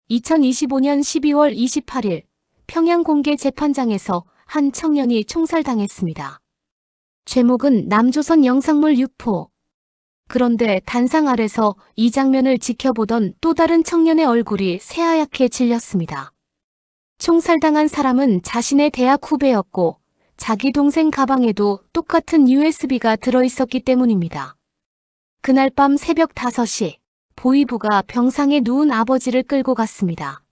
2025년 12월 28일 평양 공개 재판장에서 한 청년이 총살당했습니다. 제목은 남조선 영상물 유포. 그런데 단상 아래서 이 장면을 지켜보던 또 다른 청년의 얼굴이 새하얗게 질렸습니다. 총살당한 사람은 자신의 대학 후배였고 자기 동생 가방에도 똑같은 USB가 들어있었기 때문입니다. 그날 밤 새벽 5시 보위부가 병상에 누운 아버지를 끌고 갔습니다.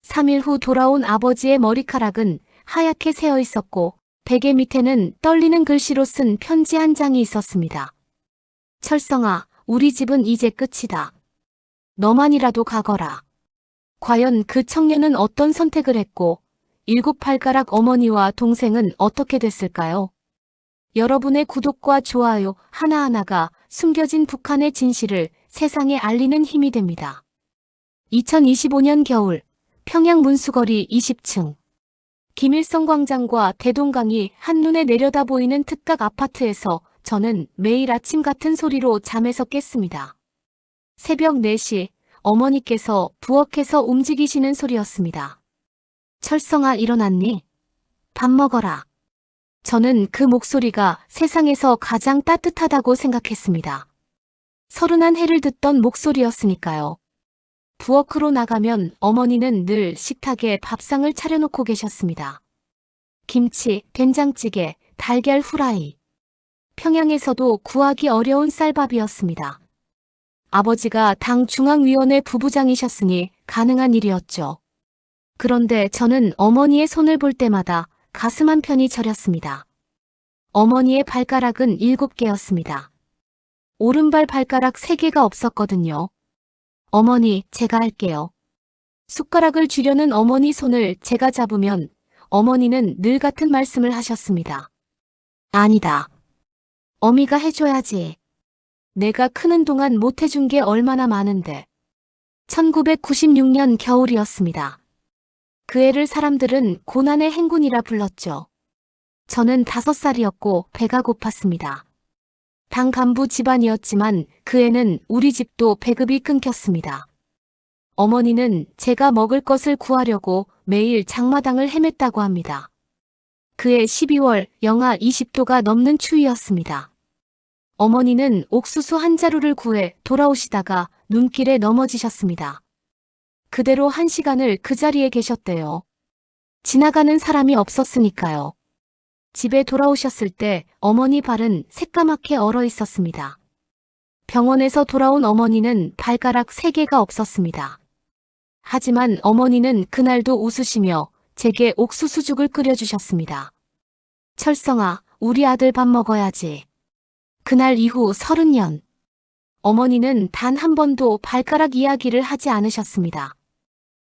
3일 후 돌아온 아버지의 머리카락은 하얗게 새어 있었고 베개 밑에는 떨리는 글씨로 쓴 편지 한 장이 있었습니다. 철성아, 우리 집은 이제 끝이다. 너만이라도 가거라. 과연 그 청년은 어떤 선택을 했고 7발가락 어머니와 동생은 어떻게 됐을까요? 여러분의 구독과 좋아요 하나하나가 숨겨진 북한의 진실을 세상에 알리는 힘이 됩니다. 2025년 겨울 평양 문수거리 20층 김일성 광장과 대동강이 한눈에 내려다 보이는 특각 아파트에서 저는 매일 아침 같은 소리로 잠에서 깼습니다. 새벽 4시 어머니께서 부엌에서 움직이시는 소리였습니다. 철성아, 일어났니? 밥 먹어라. 저는 그 목소리가 세상에서 가장 따뜻하다고 생각했습니다. 서른한 해를 듣던 목소리였으니까요. 부엌으로 나가면 어머니는 늘 식탁에 밥상을 차려놓고 계셨습니다. 김치, 된장찌개, 달걀 후라이. 평양에서도 구하기 어려운 쌀밥이었습니다. 아버지가 당 중앙위원회 부부장이셨으니 가능한 일이었죠. 그런데 저는 어머니의 손을 볼 때마다 가슴 한편이 저렸습니다. 어머니의 발가락은 7개였습니다. 오른발 발가락 3개가 없었거든요. 어머니, 제가 할게요. 숟가락을 쥐려는 어머니 손을 제가 잡으면 어머니는 늘 같은 말씀을 하셨습니다. 아니다. 어미가 해줘야지. 내가 크는 동안 못 해준 게 얼마나 많은데. 1996년 겨울이었습니다. 그 해를 사람들은 고난의 행군이라 불렀죠. 저는 5살이었고 배가 고팠습니다. 당 간부 집안이었지만 그 해는 우리 집도 배급이 끊겼습니다. 어머니는 제가 먹을 것을 구하려고 매일 장마당을 헤맸다고 합니다. 그해 12월 영하 20도가 넘는 추위였습니다. 어머니는 옥수수 한 자루를 구해 돌아오시다가 눈길에 넘어지셨습니다. 그대로 1시간을 그 자리에 계셨대요. 지나가는 사람이 없었으니까요. 집에 돌아오셨을 때 어머니 발은 새까맣게 얼어 있었습니다. 병원에서 돌아온 어머니는 발가락 3개가 없었습니다. 하지만 어머니는 그날도 웃으시며 제게 옥수수죽을 끓여주셨습니다. 철성아, 우리 아들 밥 먹어야지. 그날 이후 30년. 어머니는 단 한 번도 발가락 이야기를 하지 않으셨습니다.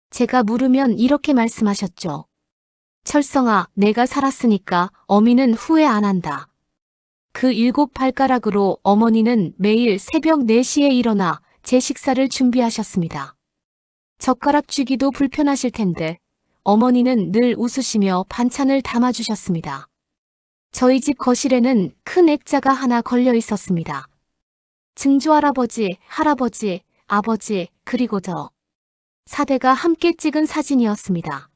제가 물으면 이렇게 말씀하셨죠. 철성아, 내가 살았으니까 어미는 후회 안 한다. 그 7발가락으로 어머니는 매일 새벽 4시에 일어나 제 식사를 준비하셨습니다. 젓가락 쥐기도 불편하실 텐데 어머니는 늘 웃으시며 반찬을 담아주셨습니다. 저희 집 거실에는 큰 액자가 하나 걸려 있었습니다. 증조할아버지, 할아버지, 아버지, 그리고 저 4대가 함께 찍은 사진이었습니다.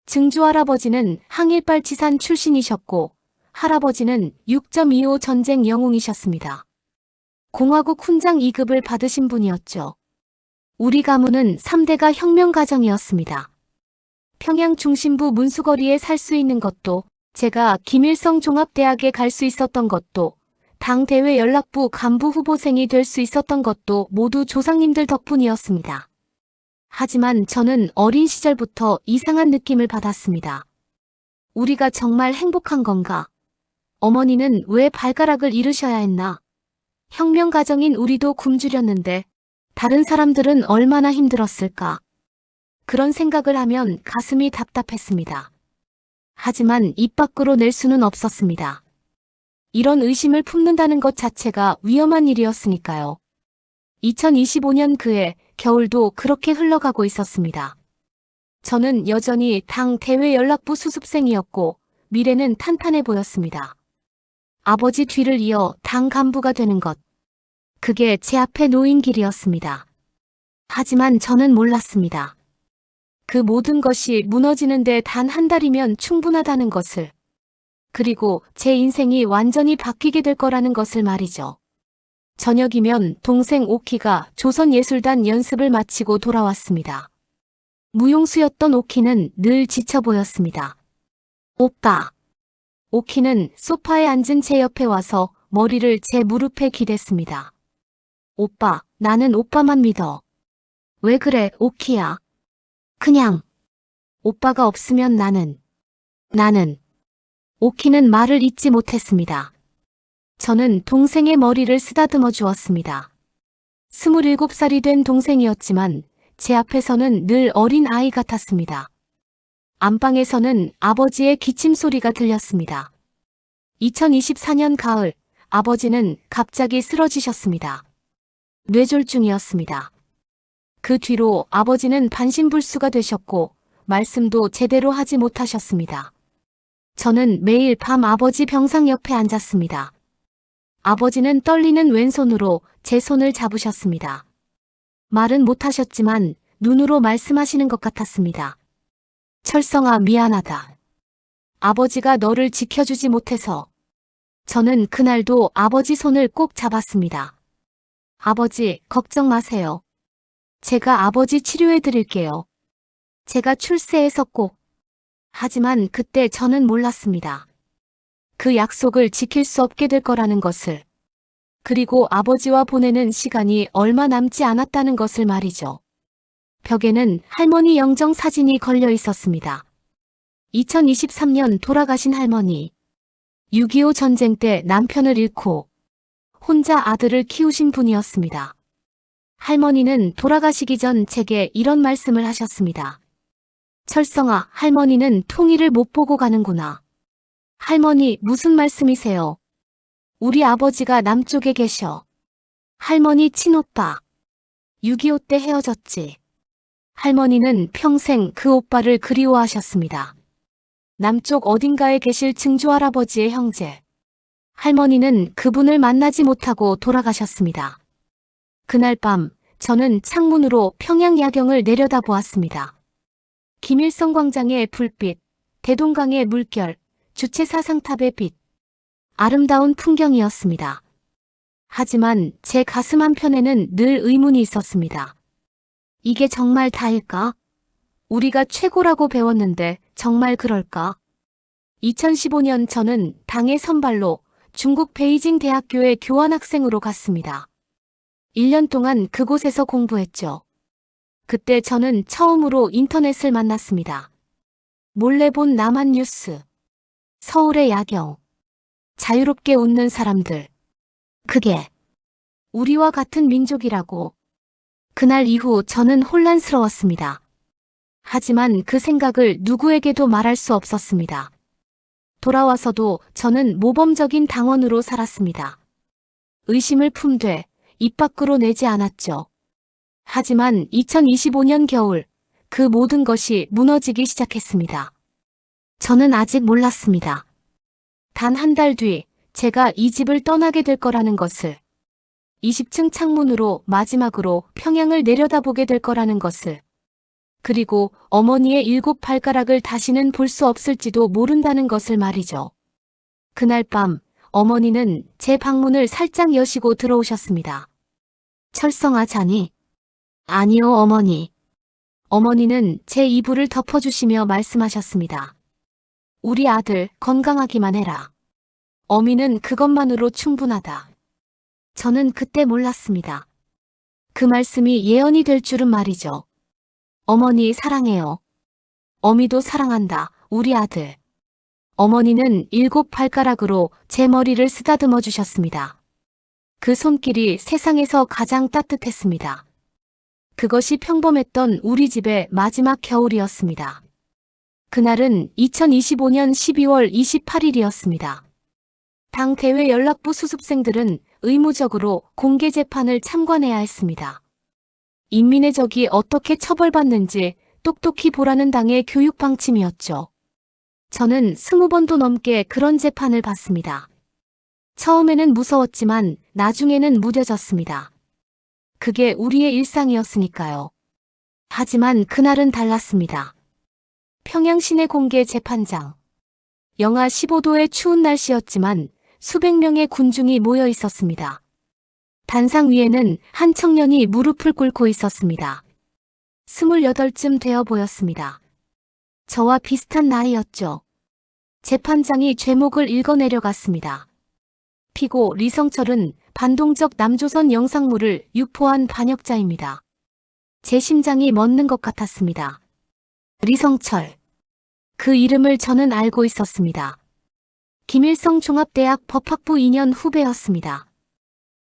증조할아버지는 항일발치산 출신이셨고 할아버지는 6.25 전쟁 영웅이셨습니다. 공화국 훈장 2급을 받으신 분이었죠. 우리 가문은 3대가 혁명 가정이었습니다. 평양 중심부 문수거리에 살 수 있는 것도, 제가 김일성 종합대학에 갈 수 있었던 것도, 당대회 연락부 간부 후보생이 될 수 있었던 것도 모두 조상님들 덕분이었습니다. 하지만 저는 어린 시절부터 이상한 느낌을 받았습니다. 우리가 정말 행복한 건가? 어머니는 왜 발가락을 잃으셔야 했나? 혁명 가정인 우리도 굶주렸는데 다른 사람들은 얼마나 힘들었을까? 그런 생각을 하면 가슴이 답답했습니다. 하지만 입 밖으로 낼 수는 없었습니다. 이런 의심을 품는다는 것 자체가 위험한 일이었으니까요. 2025년 그해 겨울도 그렇게 흘러가고 있었습니다. 저는 여전히 당 대외 연락부 수습생이었고 미래는 탄탄해 보였습니다. 아버지 뒤를 이어 당 간부가 되는 것. 그게 제 앞에 놓인 길이었습니다. 하지만 저는 몰랐습니다. 그 모든 것이 무너지는데 단 한 달이면 충분하다는 것을. 그리고 제 인생이 완전히 바뀌게 될 거라는 것을 말이죠. 저녁이면 동생 오키가 조선예술단 연습을 마치고 돌아왔습니다. 무용수였던 오키는 늘 지쳐 보였습니다. 오빠. 오키는 소파에 앉은 제 옆에 와서 머리를 제 무릎에 기댔습니다. 오빠, 나는 오빠만 믿어. 왜 그래, 오키야? 그냥. 오빠가 없으면 나는. 오키는 말을 잇지 못했습니다. 저는 동생의 머리를 쓰다듬어 주었습니다. 27살이 된 동생이었지만 제 앞에서는 늘 어린 아이 같았습니다. 안방에서는 아버지의 기침 소리가 들렸습니다. 2024년 가을, 아버지는 갑자기 쓰러지셨습니다. 뇌졸중이었습니다. 그 뒤로 아버지는 반신불수가 되셨고 말씀도 제대로 하지 못하셨습니다. 저는 매일 밤 아버지 병상 옆에 앉았습니다. 아버지는 떨리는 왼손으로 제 손을 잡으셨습니다. 말은 못하셨지만 눈으로 말씀하시는 것 같았습니다. 철성아, 미안하다. 아버지가 너를 지켜주지 못해서. 저는 그날도 아버지 손을 꼭 잡았습니다. 아버지, 걱정 마세요. 제가 아버지 치료해 드릴게요. 제가 출세해서 꼭. 하지만 그때 저는 몰랐습니다. 그 약속을 지킬 수 없게 될 거라는 것을. 그리고 아버지와 보내는 시간이 얼마 남지 않았다는 것을 말이죠. 벽에는 할머니 영정 사진이 걸려 있었습니다. 2023년 돌아가신 할머니. 6.25 전쟁 때 남편을 잃고 혼자 아들을 키우신 분이었습니다. 할머니는 돌아가시기 전 제게 이런 말씀을 하셨습니다. 철성아, 할머니는 통일을 못 보고 가는구나. 할머니, 무슨 말씀이세요? 우리 아버지가 남쪽에 계셔. 할머니 친오빠. 6.25 때 헤어졌지. 할머니는 평생 그 오빠를 그리워하셨습니다. 남쪽 어딘가에 계실 증조할아버지의 형제. 할머니는 그분을 만나지 못하고 돌아가셨습니다. 그날 밤 저는 창문으로 평양 야경을 내려다보았습니다. 김일성 광장의 불빛, 대동강의 물결, 주체사상탑의 빛. 아름다운 풍경이었습니다. 하지만 제 가슴 한편에는 늘 의문이 있었습니다. 이게 정말 다일까? 우리가 최고라고 배웠는데 정말 그럴까? 2015년 저는 당의 선발로 중국 베이징 대학교에 교환학생으로 갔습니다. 1년 동안 그곳에서 공부했죠. 그때 저는 처음으로 인터넷을 만났습니다. 몰래 본 남한 뉴스, 서울의 야경, 자유롭게 웃는 사람들. 그게 우리와 같은 민족이라고. 그날 이후 저는 혼란스러웠습니다. 하지만 그 생각을 누구에게도 말할 수 없었습니다. 돌아와서도 저는 모범적인 당원으로 살았습니다. 의심을 품되 입 밖으로 내지 않았죠. 하지만 2025년 겨울 그 모든 것이 무너지기 시작했습니다. 저는 아직 몰랐습니다. 단 한 달 뒤 제가 이 집을 떠나게 될 거라는 것을. 20층 창문으로 마지막으로 평양을 내려다보게 될 거라는 것을. 그리고 어머니의 7 발가락을 다시는 볼 수 없을지도 모른다는 것을 말이죠. 그날 밤 어머니는 제 방문을 살짝 여시고 들어오셨습니다. 철성아, 자니? 아니요, 어머니. 어머니는 제 이불을 덮어주시며 말씀하셨습니다. 우리 아들 건강하기만 해라. 어미는 그것만으로 충분하다. 저는 그때 몰랐습니다. 그 말씀이 예언이 될 줄은 말이죠. 어머니 사랑해요. 어미도 사랑한다, 우리 아들. 어머니는 7 발가락으로 제 머리를 쓰다듬어 주셨습니다. 그 손길이 세상에서 가장 따뜻했습니다. 그것이 평범했던 우리 집의 마지막 겨울이었습니다. 그날은 2025년 12월 28일이었습니다. 당 대외 연락부 수습생들은 의무적으로 공개 재판을 참관해야 했습니다. 인민의 적이 어떻게 처벌받는지 똑똑히 보라는 당의 교육 방침이었죠. 저는 20번도 넘게 그런 재판을 봤습니다. 처음에는 무서웠지만 나중에는 무뎌졌습니다. 그게 우리의 일상이었으니까요. 하지만 그날은 달랐습니다. 평양 시내 공개 재판장. 영하 15도의 추운 날씨였지만 수백 명의 군중이 모여 있었습니다. 단상 위에는 한 청년이 무릎을 꿇고 있었습니다. 28쯤 되어 보였습니다. 저와 비슷한 나이였죠. 재판장이 죄목을 읽어 내려갔습니다. 피고 리성철은 반동적 남조선 영상물을 유포한 반역자입니다. 제 심장이 멎는 것 같았습니다. 리성철. 그 이름을 저는 알고 있었습니다. 김일성 종합대학 법학부 2년 후배였습니다.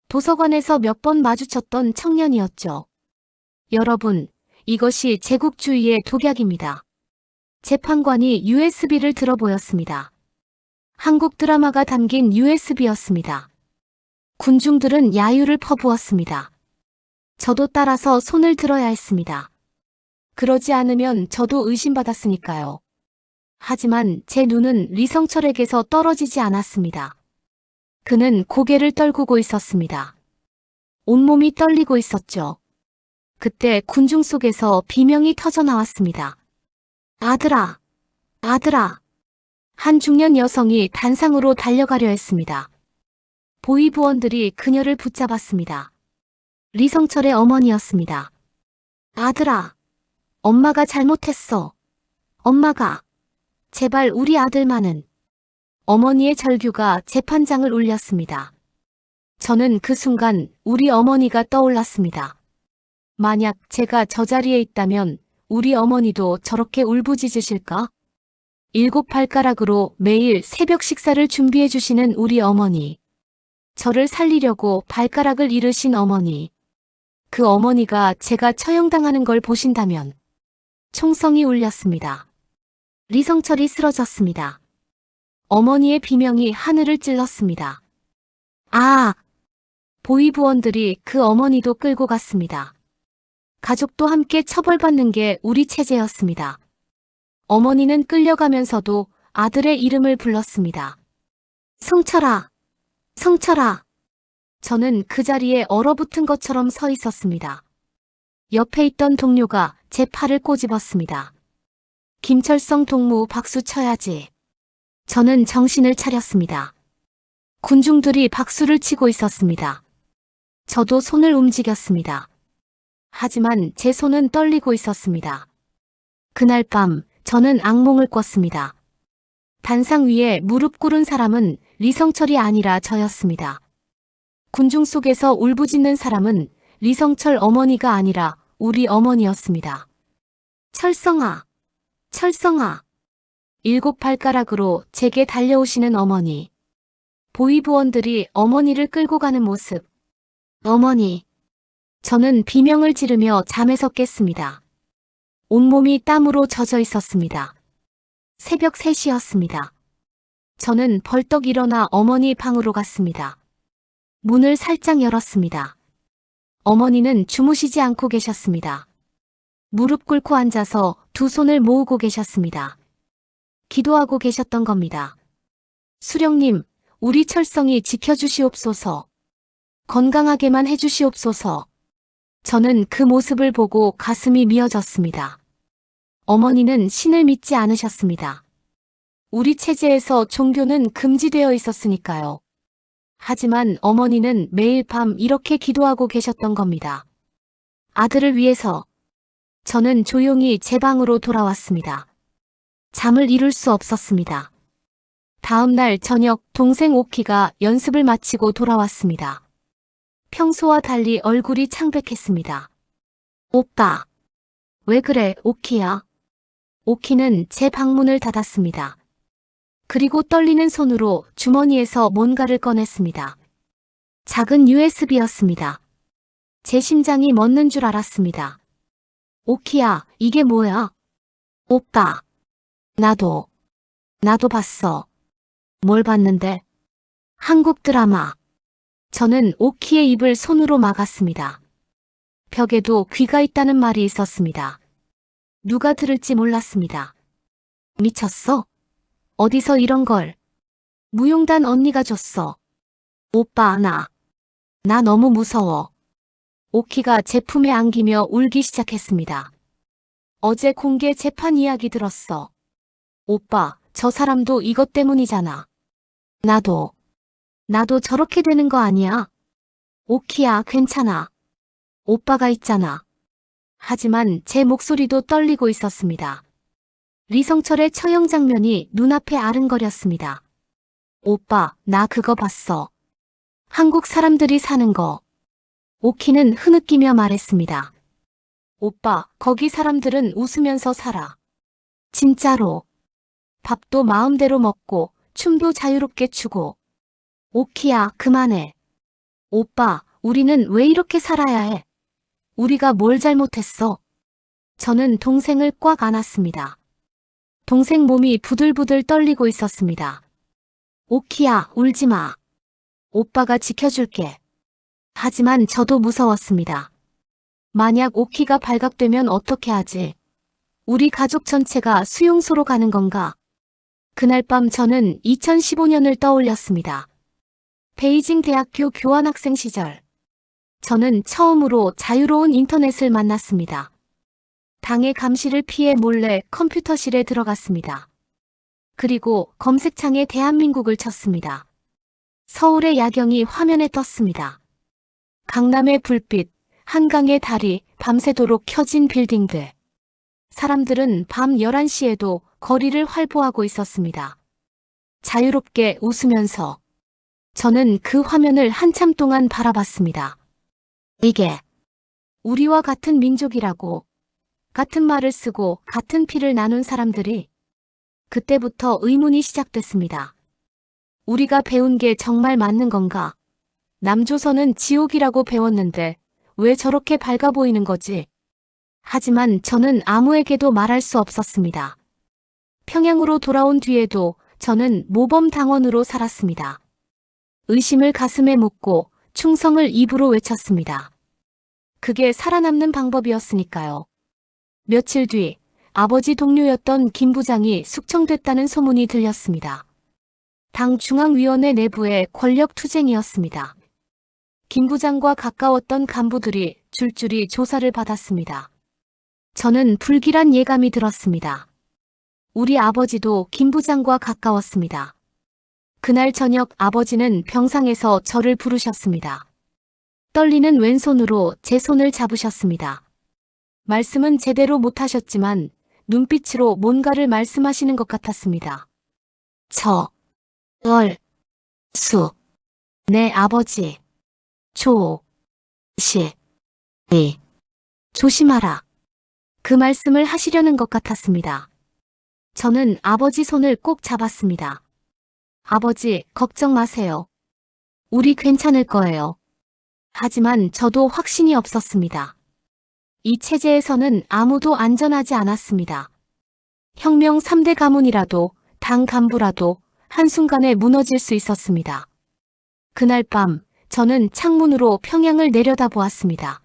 도서관에서 몇 번 마주쳤던 청년이었죠. 여러분, 이것이 제국주의의 독약입니다. 재판관이 USB를 들어 보였습니다. 한국 드라마가 담긴 USB였습니다. 군중들은 야유를 퍼부었습니다. 저도 따라서 손을 들어야 했습니다. 그러지 않으면 저도 의심받았으니까요. 하지만 제 눈은 리성철에게서 떨어지지 않았습니다. 그는 고개를 떨구고 있었습니다. 온몸이 떨리고 있었죠. 그때 군중 속에서 비명이 터져 나왔습니다. 아들아! 아들아! 한 중년 여성이 단상으로 달려가려 했습니다. 보위부원들이 그녀를 붙잡았습니다. 리성철의 어머니였습니다. 아들아! 엄마가 잘못했어. 엄마가. 제발 우리 아들만은. 어머니의 절규가 재판장을 울렸습니다. 저는 그 순간 우리 어머니가 떠올랐습니다. 만약 제가 저 자리에 있다면 우리 어머니도 저렇게 울부짖으실까? 7발가락으로 매일 새벽 식사를 준비해 주시는 우리 어머니. 저를 살리려고 발가락을 잃으신 어머니. 그 어머니가 제가 처형당하는 걸 보신다면. 총성이 울렸습니다. 리성철이 쓰러졌습니다. 어머니의 비명이 하늘을 찔렀습니다. 아! 보위부원들이 그 어머니도 끌고 갔습니다. 가족도 함께 처벌받는 게 우리 체제였습니다. 어머니는 끌려가면서도 아들의 이름을 불렀습니다. 성철아! 성철아! 저는 그 자리에 얼어붙은 것처럼 서 있었습니다. 옆에 있던 동료가 제 팔을 꼬집었습니다. 김철성 동무 박수 쳐야지. 저는 정신을 차렸습니다. 군중들이 박수를 치고 있었습니다. 저도 손을 움직였습니다. 하지만 제 손은 떨리고 있었습니다. 그날 밤 저는 악몽을 꿨습니다. 단상 위에 무릎 꿇은 사람은 리성철이 아니라 저였습니다. 군중 속에서 울부짖는 사람은 리성철 어머니가 아니라 우리 어머니였습니다. 철성아, 철성아. 7발가락으로 제게 달려오시는 어머니. 보위부원들이 어머니를 끌고 가는 모습. 어머니. 저는 비명을 지르며 잠에서 깼습니다. 온몸이 땀으로 젖어 있었습니다. 새벽 3시였습니다. 저는 벌떡 일어나 어머니 방으로 갔습니다. 문을 살짝 열었습니다. 어머니는 주무시지 않고 계셨습니다. 무릎 꿇고 앉아서 두 손을 모으고 계셨습니다. 기도하고 계셨던 겁니다. 수령님, 우리 철성이 지켜주시옵소서. 건강하게만 해주시옵소서. 저는 그 모습을 보고 가슴이 미어졌습니다. 어머니는 신을 믿지 않으셨습니다. 우리 체제에서 종교는 금지되어 있었으니까요. 하지만 어머니는 매일 밤 이렇게 기도하고 계셨던 겁니다. 아들을 위해서. 저는 조용히 제 방으로 돌아왔습니다. 잠을 이룰 수 없었습니다. 다음 날 저녁 동생 오키가 연습을 마치고 돌아왔습니다. 평소와 달리 얼굴이 창백했습니다. 오빠. 왜 그래, 오키야? 오키는 제 방문을 닫았습니다. 그리고 떨리는 손으로 주머니에서 뭔가를 꺼냈습니다. 작은 USB였습니다. 제 심장이 멎는 줄 알았습니다. 오키야, 이게 뭐야? 오빠. 나도 봤어. 뭘 봤는데? 한국 드라마. 저는 오키의 입을 손으로 막았습니다. 벽에도 귀가 있다는 말이 있었습니다. 누가 들을지 몰랐습니다. 미쳤어? 어디서 이런 걸? 무용단 언니가 줬어. 오빠, 나 너무 무서워. 오키가 제 품에 안기며 울기 시작했습니다. 어제 공개 재판 이야기 들었어. 오빠, 저 사람도 이것 때문이잖아. 나도 저렇게 되는 거 아니야? 오키야, 괜찮아. 오빠가 있잖아. 하지만 제 목소리도 떨리고 있었습니다. 리성철의 처형 장면이 눈앞에 아른거렸습니다. 오빠, 나 그거 봤어. 한국 사람들이 사는 거. 오키는 흐느끼며 말했습니다. 오빠, 거기 사람들은 웃으면서 살아. 진짜로. 밥도 마음대로 먹고, 춤도 자유롭게 추고. 오키야, 그만해. 오빠, 우리는 왜 이렇게 살아야 해? 우리가 뭘 잘못했어? 저는 동생을 꽉 안았습니다. 동생 몸이 부들부들 떨리고 있었습니다. 오키야, 울지 마. 오빠가 지켜줄게. 하지만 저도 무서웠습니다. 만약 오키가 발각되면 어떻게 하지? 우리 가족 전체가 수용소로 가는 건가? 그날 밤 저는 2015년을 떠올렸습니다. 베이징 대학교 교환학생 시절. 저는 처음으로 자유로운 인터넷을 만났습니다. 당의 감시를 피해 몰래 컴퓨터실에 들어갔습니다. 그리고 검색창에 대한민국을 쳤습니다. 서울의 야경이 화면에 떴습니다. 강남의 불빛, 한강의 달이 밤새도록 켜진 빌딩들. 사람들은 밤 11시에도 거리를 활보하고 있었습니다. 자유롭게 웃으면서. 저는 그 화면을 한참 동안 바라봤습니다. 이게 우리와 같은 민족이라고, 같은 말을 쓰고 같은 피를 나눈 사람들이. 그때부터 의문이 시작됐습니다. 우리가 배운 게 정말 맞는 건가? 남조선은 지옥이라고 배웠는데 왜 저렇게 밝아 보이는 거지? 하지만 저는 아무에게도 말할 수 없었습니다. 평양으로 돌아온 뒤에도 저는 모범 당원으로 살았습니다. 의심을 가슴에 묻고 충성을 입으로 외쳤습니다. 그게 살아남는 방법이었으니까요. 며칠 뒤 아버지 동료였던 김 부장이 숙청됐다는 소문이 들렸습니다. 당 중앙위원회 내부의 권력투쟁이었습니다. 김 부장과 가까웠던 간부들이 줄줄이 조사를 받았습니다. 저는 불길한 예감이 들었습니다. 우리 아버지도 김 부장과 가까웠습니다. 그날 저녁 아버지는 병상에서 저를 부르셨습니다. 떨리는 왼손으로 제 손을 잡으셨습니다. 말씀은 제대로 못하셨지만 눈빛으로 뭔가를 말씀하시는 것 같았습니다. 내 아버지. 조심하라. 그 말씀을 하시려는 것 같았습니다. 저는 아버지 손을 꼭 잡았습니다. 아버지, 걱정 마세요. 우리 괜찮을 거예요. 하지만 저도 확신이 없었습니다. 이 체제에서는 아무도 안전하지 않았습니다. 혁명 3대 가문이라도, 당 간부라도 한순간에 무너질 수 있었습니다. 그날 밤, 저는 창문으로 평양을 내려다보았습니다.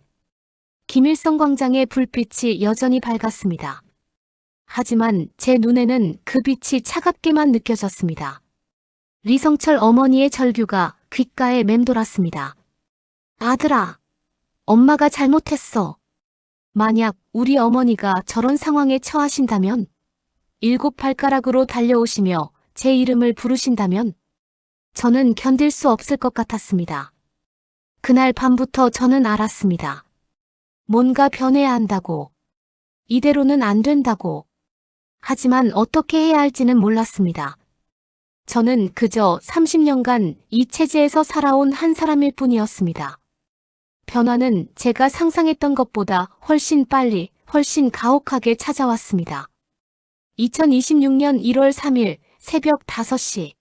김일성 광장의 불빛이 여전히 밝았습니다. 하지만 제 눈에는 그 빛이 차갑게만 느껴졌습니다. 리성철 어머니의 절규가 귓가에 맴돌았습니다. 아들아, 엄마가 잘못했어. 만약 우리 어머니가 저런 상황에 처하신다면, 7발가락으로 달려오시며 제 이름을 부르신다면, 저는 견딜 수 없을 것 같았습니다. 그날 밤부터 저는 알았습니다. 뭔가 변해야 한다고. 이대로는 안 된다고. 하지만 어떻게 해야 할지는 몰랐습니다. 저는 그저 30년간 이 체제에서 살아온 한 사람일 뿐이었습니다. 변화는 제가 상상했던 것보다 훨씬 빨리, 훨씬 가혹하게 찾아왔습니다. 2026년 1월 3일 새벽 5시.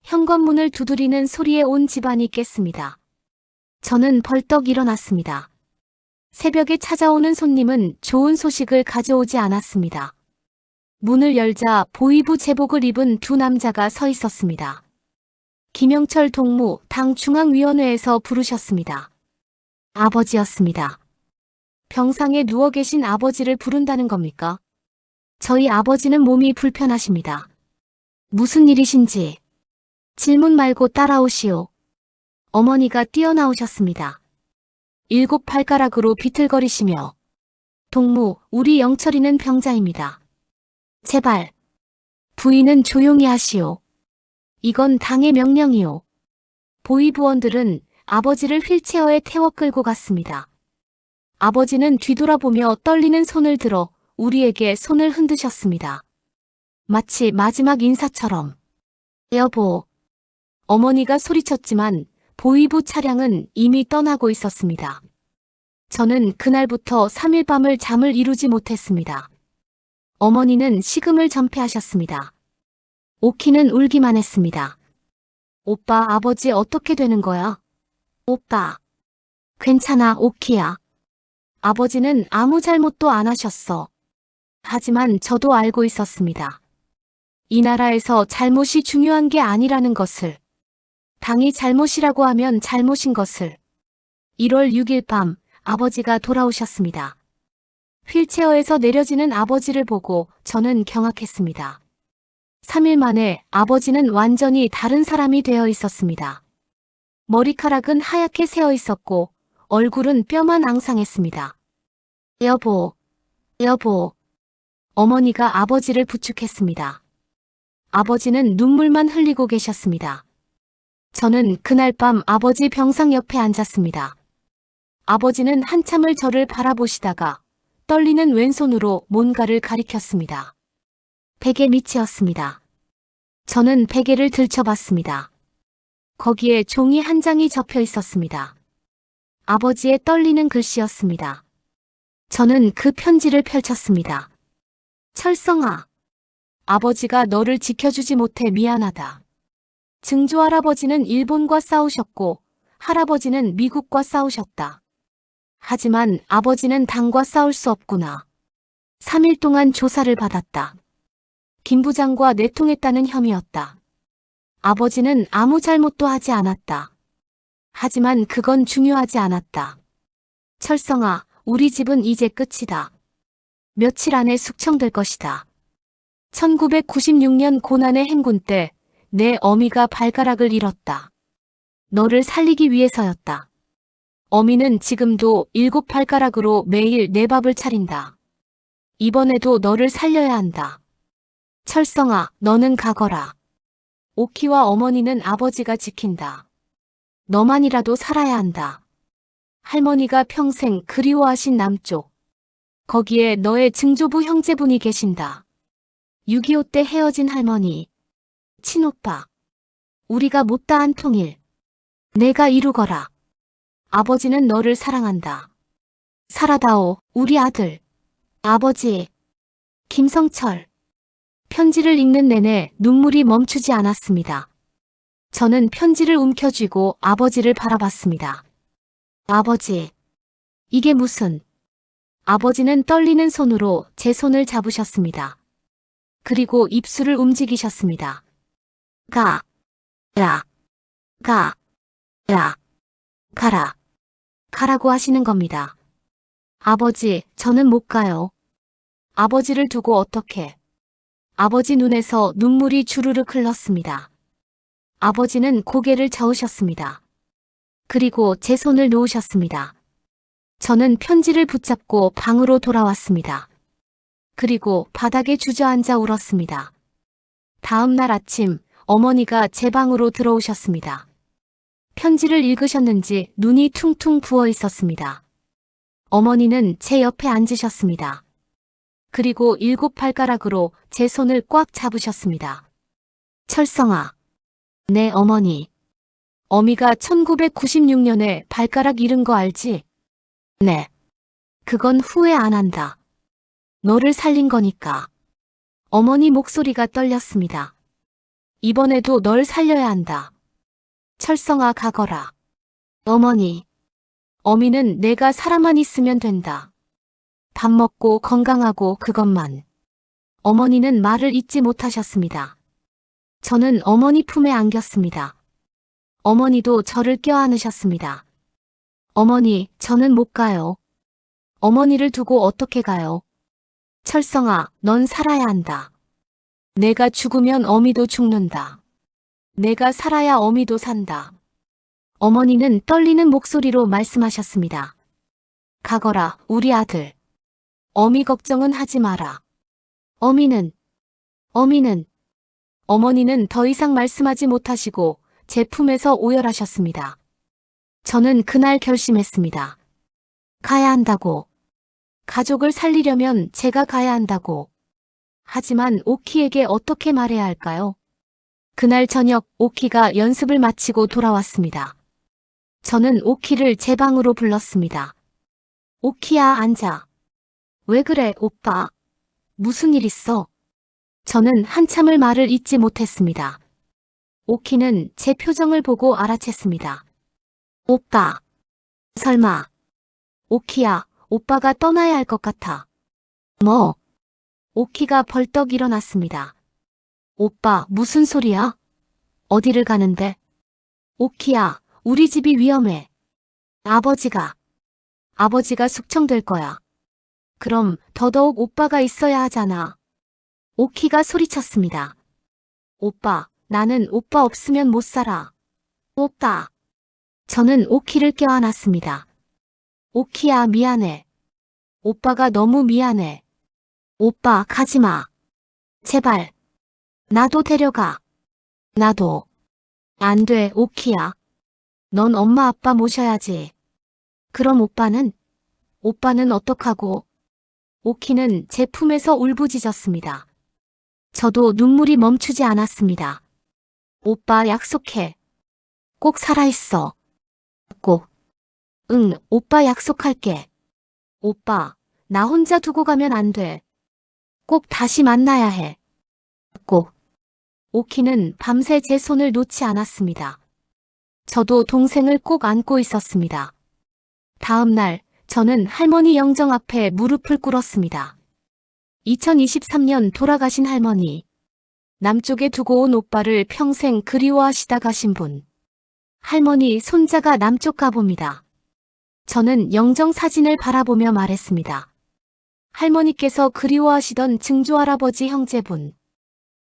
현관문을 두드리는 소리에 온 집안이 깼습니다. 저는 벌떡 일어났습니다. 새벽에 찾아오는 손님은 좋은 소식을 가져오지 않았습니다. 문을 열자 보위부 제복을 입은 두 남자가 서 있었습니다. 김영철 동무 당 중앙위원회에서 부르셨습니다. 아버지였습니다. 병상에 누워 계신 아버지를 부른다는 겁니까? 저희 아버지는 몸이 불편하십니다. 무슨 일이신지 질문 말고 따라오시오. 어머니가 뛰어나오셨습니다. 7발가락으로 비틀거리시며 동무, 우리 영철이는 병자입니다. 제발. 부인은 조용히 하시오. 이건 당의 명령이오. 보위부원들은 아버지를 휠체어에 태워 끌고 갔습니다. 아버지는 뒤돌아보며 떨리는 손을 들어 우리에게 손을 흔드셨습니다. 마치 마지막 인사처럼. 여보. 어머니가 소리쳤지만 보위부 차량은 이미 떠나고 있었습니다. 저는 그날부터 3일 밤을 잠을 이루지 못했습니다. 어머니는 식음을 전폐하셨습니다. 오키는 울기만 했습니다. 오빠, 아버지 어떻게 되는 거야? 오빠. 괜찮아, 오키야. 아버지는 아무 잘못도 안 하셨어. 하지만 저도 알고 있었습니다. 이 나라에서 잘못이 중요한 게 아니라는 것을. 당이 잘못이라고 하면 잘못인 것을. 1월 6일 밤 아버지가 돌아오셨습니다. 휠체어에서 내려지는 아버지를 보고 저는 경악했습니다. 3일 만에 아버지는 완전히 다른 사람이 되어 있었습니다. 머리카락은 하얗게 새어 있었고 얼굴은 뼈만 앙상했습니다. 여보, 여보. 어머니가 아버지를 부축했습니다. 아버지는 눈물만 흘리고 계셨습니다. 저는 그날 밤 아버지 병상 옆에 앉았습니다. 아버지는 한참을 저를 바라보시다가 떨리는 왼손으로 뭔가를 가리켰습니다. 베개 밑이었습니다. 저는 베개를 들춰봤습니다. 거기에 종이 한 장이 접혀 있었습니다. 아버지의 떨리는 글씨였습니다. 저는 그 편지를 펼쳤습니다. 철성아. 아버지가 너를 지켜주지 못해 미안하다. 증조 할아버지는 일본과 싸우셨고 할아버지는 미국과 싸우셨다. 하지만 아버지는 당과 싸울 수 없구나. 3일 동안 조사를 받았다. 김 부장과 내통했다는 혐의였다. 아버지는 아무 잘못도 하지 않았다. 하지만 그건 중요하지 않았다. 철성아, 우리 집은 이제 끝이다. 며칠 안에 숙청될 것이다. 1996년 고난의 행군 때 내 어미가 발가락을 잃었다. 너를 살리기 위해서였다. 어미는 지금도 7발가락으로 매일 내 밥을 차린다. 이번에도 너를 살려야 한다. 철성아, 너는 가거라. 오키와 어머니는 아버지가 지킨다. 너만이라도 살아야 한다. 할머니가 평생 그리워하신 남쪽. 거기에 너의 증조부 형제분이 계신다. 6.25 때 헤어진 할머니. 친오빠. 우리가 못다한 통일. 내가 이루거라. 아버지는 너를 사랑한다. 살아다오, 우리 아들. 아버지. 김성철. 편지를 읽는 내내 눈물이 멈추지 않았습니다. 저는 편지를 움켜쥐고 아버지를 바라봤습니다. 아버지. 이게 무슨. 아버지는 떨리는 손으로 제 손을 잡으셨습니다. 그리고 입술을 움직이셨습니다. 가. 라. 가. 라. 가라. 가라고 하시는 겁니다. 아버지, 저는 못 가요. 아버지를 두고 어떻게. 아버지 눈에서 눈물이 주르륵 흘렀습니다. 아버지는 고개를 저으셨습니다. 그리고 제 손을 놓으셨습니다. 저는 편지를 붙잡고 방으로 돌아왔습니다. 그리고 바닥에 주저앉아 울었습니다. 다음 날 아침 어머니가 제 방으로 들어오셨습니다. 편지를 읽으셨는지 눈이 퉁퉁 부어 있었습니다. 어머니는 제 옆에 앉으셨습니다. 그리고 7발가락으로 제 손을 꽉 잡으셨습니다. 철성아. 내 어머니. 어미가 1996년에 발가락 잃은 거 알지? 네. 그건 후회 안 한다. 너를 살린 거니까. 어머니 목소리가 떨렸습니다. 이번에도 널 살려야 한다. 철성아, 가거라. 어머니. 어미는 내가 살아만 있으면 된다. 밥 먹고 건강하고 그것만. 어머니는 말을 잇지 못하셨습니다. 저는 어머니 품에 안겼습니다. 어머니도 저를 껴안으셨습니다. 어머니, 저는 못 가요. 어머니를 두고 어떻게 가요? 철성아, 넌 살아야 한다. 내가 죽으면 어미도 죽는다. 내가 살아야 어미도 산다. 어머니는 떨리는 목소리로 말씀하셨습니다. 가거라, 우리 아들. 어미 걱정은 하지 마라. 어미는, 어미는, 어머니는 더 이상 말씀하지 못하시고 제 품에서 오열하셨습니다. 저는 그날 결심했습니다. 가야 한다고. 가족을 살리려면 제가 가야 한다고. 하지만 오키에게 어떻게 말해야 할까요? 그날 저녁 오키가 연습을 마치고 돌아왔습니다. 저는 오키를 제 방으로 불렀습니다. 오키야, 앉아. 왜 그래, 오빠? 무슨 일 있어? 저는 한참을 말을 잇지 못했습니다. 오키는 제 표정을 보고 알아챘습니다. 오빠. 설마. 오키야, 오빠가 떠나야 할 것 같아. 뭐? 오키가 벌떡 일어났습니다. 오빠, 무슨 소리야? 어디를 가는데? 오키야, 우리 집이 위험해. 아버지가 숙청될 거야. 그럼 더더욱 오빠가 있어야 하잖아. 오키가 소리쳤습니다. 오빠, 나는 오빠 없으면 못 살아. 오빠. 저는 오키를 껴안았습니다. 오키야, 미안해. 오빠가 너무 미안해. 오빠, 가지 마. 제발. 나도 데려가. 나도. 안 돼, 오키야. 넌 엄마 아빠 모셔야지. 그럼 오빠는 어떡하고? 오키는 제 품에서 울부짖었습니다. 저도 눈물이 멈추지 않았습니다. 오빠, 약속해. 꼭 살아있어. 꼭. 응, 오빠 약속할게. 오빠, 나 혼자 두고 가면 안 돼. 꼭 다시 만나야 해. 꼭. 오키는 밤새 제 손을 놓지 않았습니다. 저도 동생을 꼭 안고 있었습니다. 다음 날, 저는 할머니 영정 앞에 무릎을 꿇었습니다. 2023년 돌아가신 할머니. 남쪽에 두고 온 오빠를 평생 그리워하시다 가신 분. 할머니 손자가 남쪽 가봅니다. 저는 영정 사진을 바라보며 말했습니다. 할머니께서 그리워하시던 증조할아버지 형제분.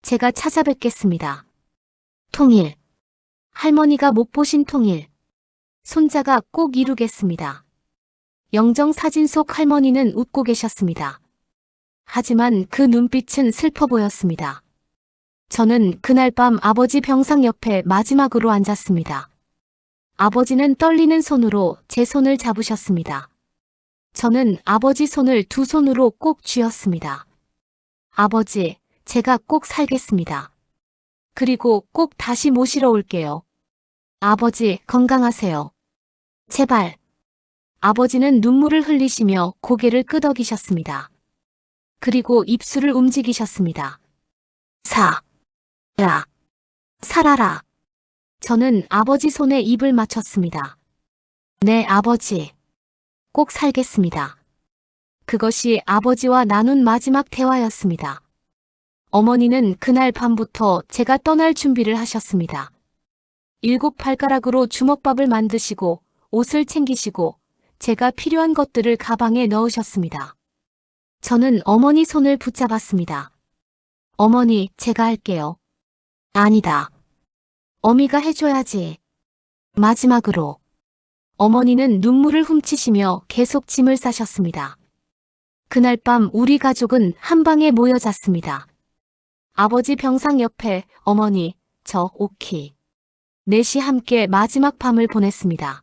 제가 찾아뵙겠습니다. 통일. 할머니가 못 보신 통일. 손자가 꼭 이루겠습니다. 영정 사진 속 할머니는 웃고 계셨습니다. 하지만 그 눈빛은 슬퍼 보였습니다. 저는 그날 밤 아버지 병상 옆에 마지막으로 앉았습니다. 아버지는 떨리는 손으로 제 손을 잡으셨습니다. 저는 아버지 손을 두 손으로 꼭 쥐었습니다. 아버지, 제가 꼭 살겠습니다. 그리고 꼭 다시 모시러 올게요. 아버지, 건강하세요. 제발. 아버지는 눈물을 흘리시며 고개를 끄덕이셨습니다. 그리고 입술을 움직이셨습니다. 살아라. 저는 아버지 손에 입을 맞췄습니다. 네, 아버지. 꼭 살겠습니다. 그것이 아버지와 나눈 마지막 대화였습니다. 어머니는 그날 밤부터 제가 떠날 준비를 하셨습니다. 7발가락으로 주먹밥을 만드시고 옷을 챙기시고 제가 필요한 것들을 가방에 넣으셨습니다. 저는 어머니 손을 붙잡았습니다. 어머니, 제가 할게요. 아니다. 어미가 해줘야지. 마지막으로. 어머니는 눈물을 훔치시며 계속 짐을 싸셨습니다. 그날 밤 우리 가족은 한 방에 모여 잤습니다. 아버지 병상 옆에 어머니, 저 오키. 넷이 함께 마지막 밤을 보냈습니다.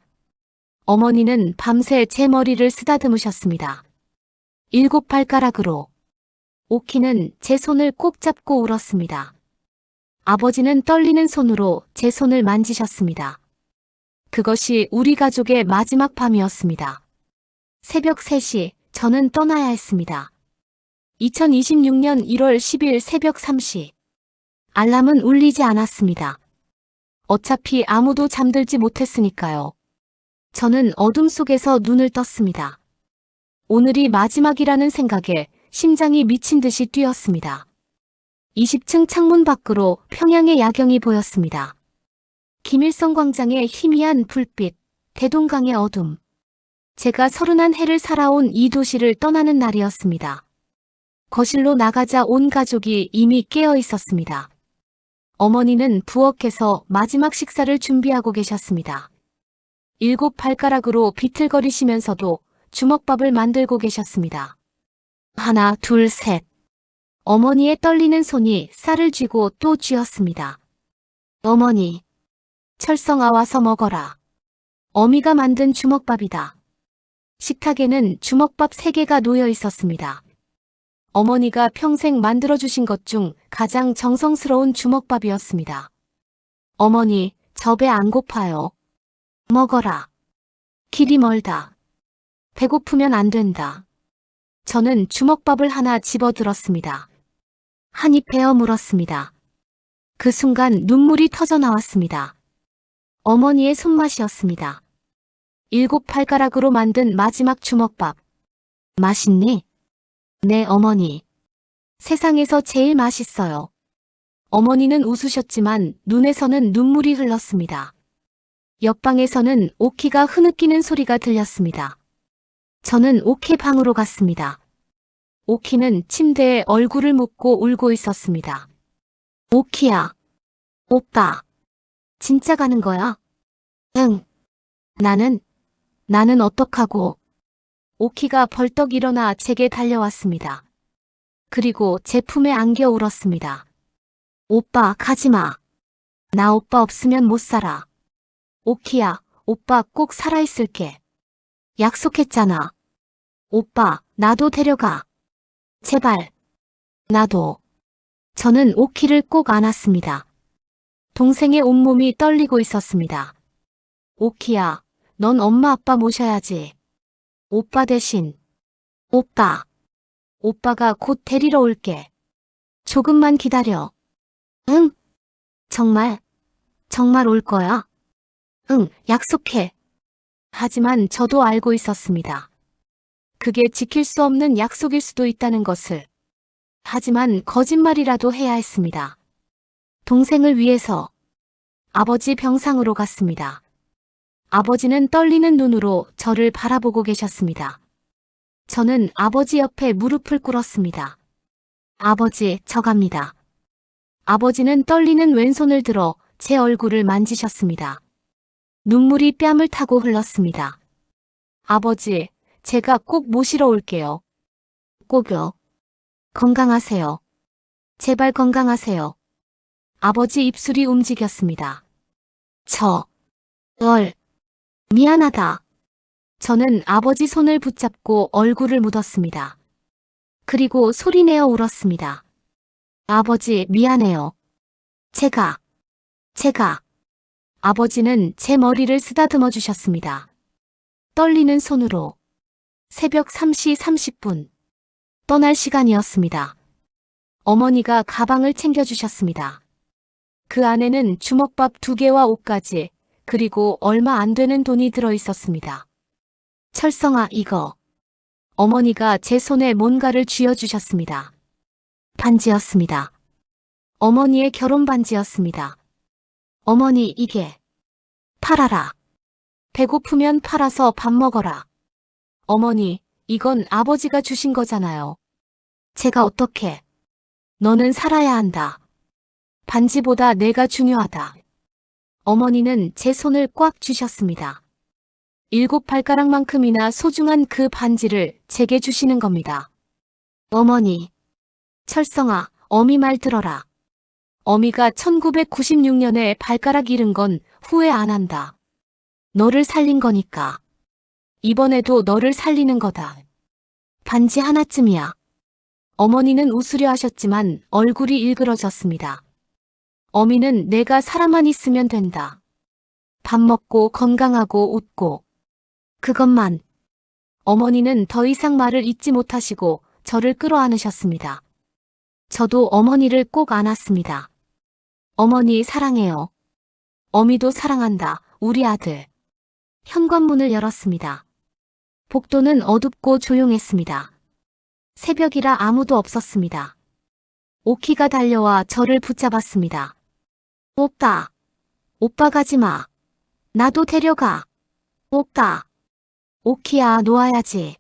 어머니는 밤새 제 머리를 쓰다듬으셨습니다. 7발가락으로. 오키는 제 손을 꼭 잡고 울었습니다. 아버지는 떨리는 손으로 제 손을 만지셨습니다. 그것이 우리 가족의 마지막 밤이었습니다. 새벽 3시, 저는 떠나야 했습니다. 2026년 1월 10일 새벽 3시. 알람은 울리지 않았습니다. 어차피 아무도 잠들지 못했으니까요. 저는 어둠 속에서 눈을 떴습니다. 오늘이 마지막이라는 생각에 심장이 미친 듯이 뛰었습니다. 20층 창문 밖으로 평양의 야경이 보였습니다. 김일성 광장의 희미한 불빛, 대동강의 어둠. 제가 31해를 살아온 이 도시를 떠나는 날이었습니다. 거실로 나가자 온 가족이 이미 깨어 있었습니다. 어머니는 부엌에서 마지막 식사를 준비하고 계셨습니다. 7발가락으로 비틀거리시면서도 주먹밥을 만들고 계셨습니다. 하나, 둘, 셋. 어머니의 떨리는 손이 쌀을 쥐고 또 쥐었습니다. 어머니, 철성아 와서 먹어라. 어미가 만든 주먹밥이다. 식탁에는 주먹밥 3개가 놓여 있었습니다. 어머니가 평생 만들어주신 것 중 가장 정성스러운 주먹밥이었습니다. 어머니, 저 배 안 고파요. 먹어라. 길이 멀다. 배고프면 안 된다. 저는 주먹밥을 하나 집어들었습니다. 한 입 베어 물었습니다. 그 순간 눈물이 터져 나왔습니다. 어머니의 손맛이었습니다. 7 발가락으로 만든 마지막 주먹밥. 맛있니? 네, 어머니. 세상에서 제일 맛있어요. 어머니는 웃으셨지만 눈에서는 눈물이 흘렀습니다. 옆방에서는 오키가 흐느끼는 소리가 들렸습니다. 저는 오키 방으로 갔습니다. 오키는 침대에 얼굴을 묻고 울고 있었습니다. 오키야. 오빠. 진짜 가는 거야? 응. 나는 어떡하고. 오키가 벌떡 일어나 제게 달려왔습니다. 그리고 제 품에 안겨 울었습니다. 오빠 가지마. 나 오빠 없으면 못 살아. 오키야, 오빠 꼭 살아있을게. 약속했잖아. 오빠, 나도 데려가. 제발. 나도. 저는 오키를 꼭 안았습니다. 동생의 온몸이 떨리고 있었습니다. 오키야, 넌 엄마 아빠 모셔야지. 오빠 대신. 오빠. 오빠가 곧 데리러 올게. 조금만 기다려. 응? 정말 올 거야? 응, 약속해. 하지만 저도 알고 있었습니다. 그게 지킬 수 없는 약속일 수도 있다는 것을. 하지만 거짓말이라도 해야 했습니다. 동생을 위해서. 아버지 병상으로 갔습니다. 아버지는 떨리는 눈으로 저를 바라보고 계셨습니다. 저는 아버지 옆에 무릎을 꿇었습니다. 아버지, 저 갑니다. 아버지는 떨리는 왼손을 들어 제 얼굴을 만지셨습니다. 눈물이 뺨을 타고 흘렀습니다. 아버지, 제가 꼭 모시러 올게요. 꼭요. 건강하세요. 제발 건강하세요. 아버지 입술이 움직였습니다. 미안하다. 저는 아버지 손을 붙잡고 얼굴을 묻었습니다. 그리고 소리내어 울었습니다. 아버지, 미안해요. 제가. 아버지는 제 머리를 쓰다듬어 주셨습니다. 떨리는 손으로. 새벽 3시 30분. 떠날 시간이었습니다. 어머니가 가방을 챙겨주셨습니다. 그 안에는 주먹밥 2개와 옷까지, 그리고 얼마 안 되는 돈이 들어 있었습니다. 철성아, 이거. 어머니가 제 손에 뭔가를 쥐어주셨습니다. 반지였습니다. 어머니의 결혼 반지였습니다. 어머니, 이게. 팔아라. 배고프면 팔아서 밥 먹어라. 어머니, 이건 아버지가 주신 거잖아요. 제가 어떻게. 너는 살아야 한다. 반지보다 내가 중요하다. 어머니는 제 손을 꽉 쥐셨습니다. 7 발가락만큼이나 소중한 그 반지를 제게 주시는 겁니다. 어머니. 철성아, 어미 말 들어라. 어미가 1996년에 발가락 잃은 건 후회 안 한다. 너를 살린 거니까. 이번에도 너를 살리는 거다. 반지 하나쯤이야. 어머니는 웃으려 하셨지만 얼굴이 일그러졌습니다. 어미는 내가 살아만 있으면 된다. 밥 먹고 건강하고 웃고. 그것만. 어머니는 더 이상 말을 잇지 못하시고 저를 끌어안으셨습니다. 저도 어머니를 꼭 안았습니다. 어머니 사랑해요. 어미도 사랑한다, 우리 아들. 현관문을 열었습니다. 복도는 어둡고 조용했습니다. 새벽이라 아무도 없었습니다. 오키가 달려와 저를 붙잡았습니다. 오빠 가지 마. 나도 데려가. 오키야, 놓아야지.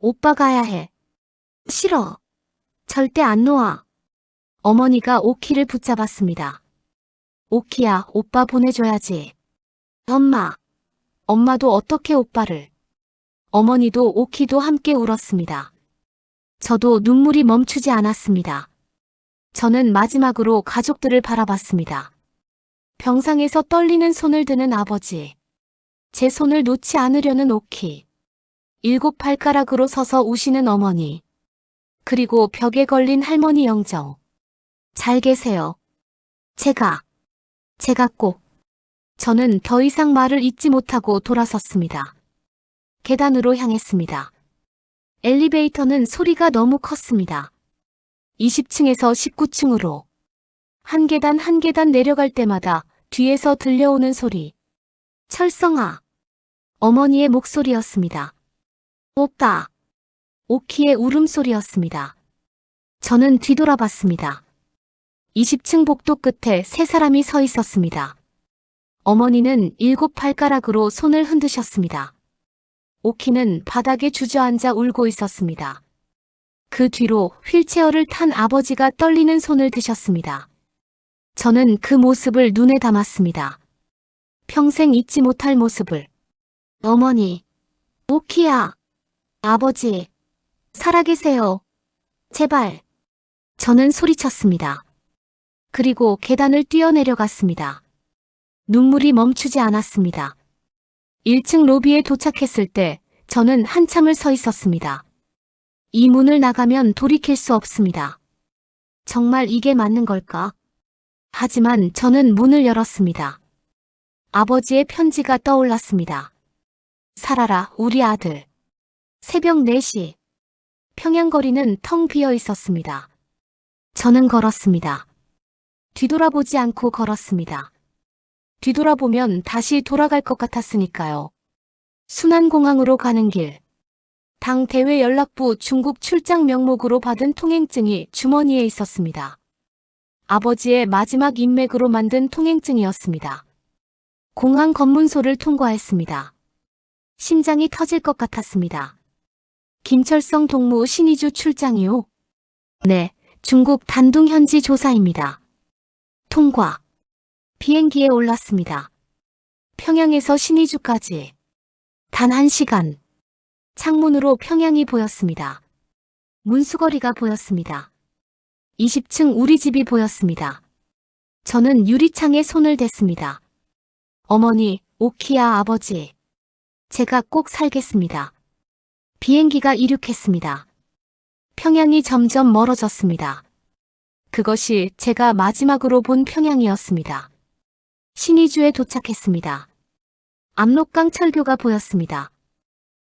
오빠 가야 해. 싫어. 절대 안 놓아. 어머니가 오키를 붙잡았습니다. 오키야, 오빠 보내줘야지. 엄마도 어떻게 오빠를. 어머니도 오키도 함께 울었습니다. 저도 눈물이 멈추지 않았습니다. 저는 마지막으로 가족들을 바라봤습니다. 병상에서 떨리는 손을 드는 아버지. 제 손을 놓지 않으려는 오키. 7발가락으로 서서 우시는 어머니. 그리고 벽에 걸린 할머니 영정. 잘 계세요. 제가 꼭. 저는 더 이상 말을 잇지 못하고 돌아섰습니다. 계단으로 향했습니다. 엘리베이터는 소리가 너무 컸습니다. 20층에서 19층으로. 한 계단 한 계단 내려갈 때마다 뒤에서 들려오는 소리. 철성아. 어머니의 목소리였습니다. 오빠. 오키의 울음소리였습니다. 저는 뒤돌아봤습니다. 20층 복도 끝에 세 사람이 서 있었습니다. 어머니는 7발가락으로 손을 흔드셨습니다. 오키는 바닥에 주저앉아 울고 있었습니다. 그 뒤로 휠체어를 탄 아버지가 떨리는 손을 드셨습니다. 저는 그 모습을 눈에 담았습니다. 평생 잊지 못할 모습을. 어머니. 오키야. 아버지. 살아계세요. 제발. 저는 소리쳤습니다. 그리고 계단을 뛰어내려갔습니다. 눈물이 멈추지 않았습니다. 1층 로비에 도착했을 때 저는 한참을 서 있었습니다. 이 문을 나가면 돌이킬 수 없습니다. 정말 이게 맞는 걸까? 하지만 저는 문을 열었습니다. 아버지의 편지가 떠올랐습니다. 살아라, 우리 아들. 새벽 4시. 평양거리는 텅 비어 있었습니다. 저는 걸었습니다. 뒤돌아보지 않고 걸었습니다. 뒤돌아보면 다시 돌아갈 것 같았으니까요. 순안공항으로 가는 길. 당 대외 연락부 중국 출장 명목으로 받은 통행증이 주머니에 있었습니다. 아버지의 마지막 인맥으로 만든 통행증이었습니다. 공항 검문소를 통과했습니다. 심장이 터질 것 같았습니다. 김철성 동무 신의주 출장이요? 네, 중국 단둥 현지 조사입니다. 통과. 비행기에 올랐습니다. 평양에서 신의주까지. 단 1시간. 창문으로 평양이 보였습니다. 문수거리가 보였습니다. 20층 우리 집이 보였습니다. 저는 유리창에 손을 댔습니다. 어머니, 오키야 아버지. 제가 꼭 살겠습니다. 비행기가 이륙했습니다. 평양이 점점 멀어졌습니다. 그것이 제가 마지막으로 본 평양이었습니다. 신의주에 도착했습니다. 압록강 철교가 보였습니다.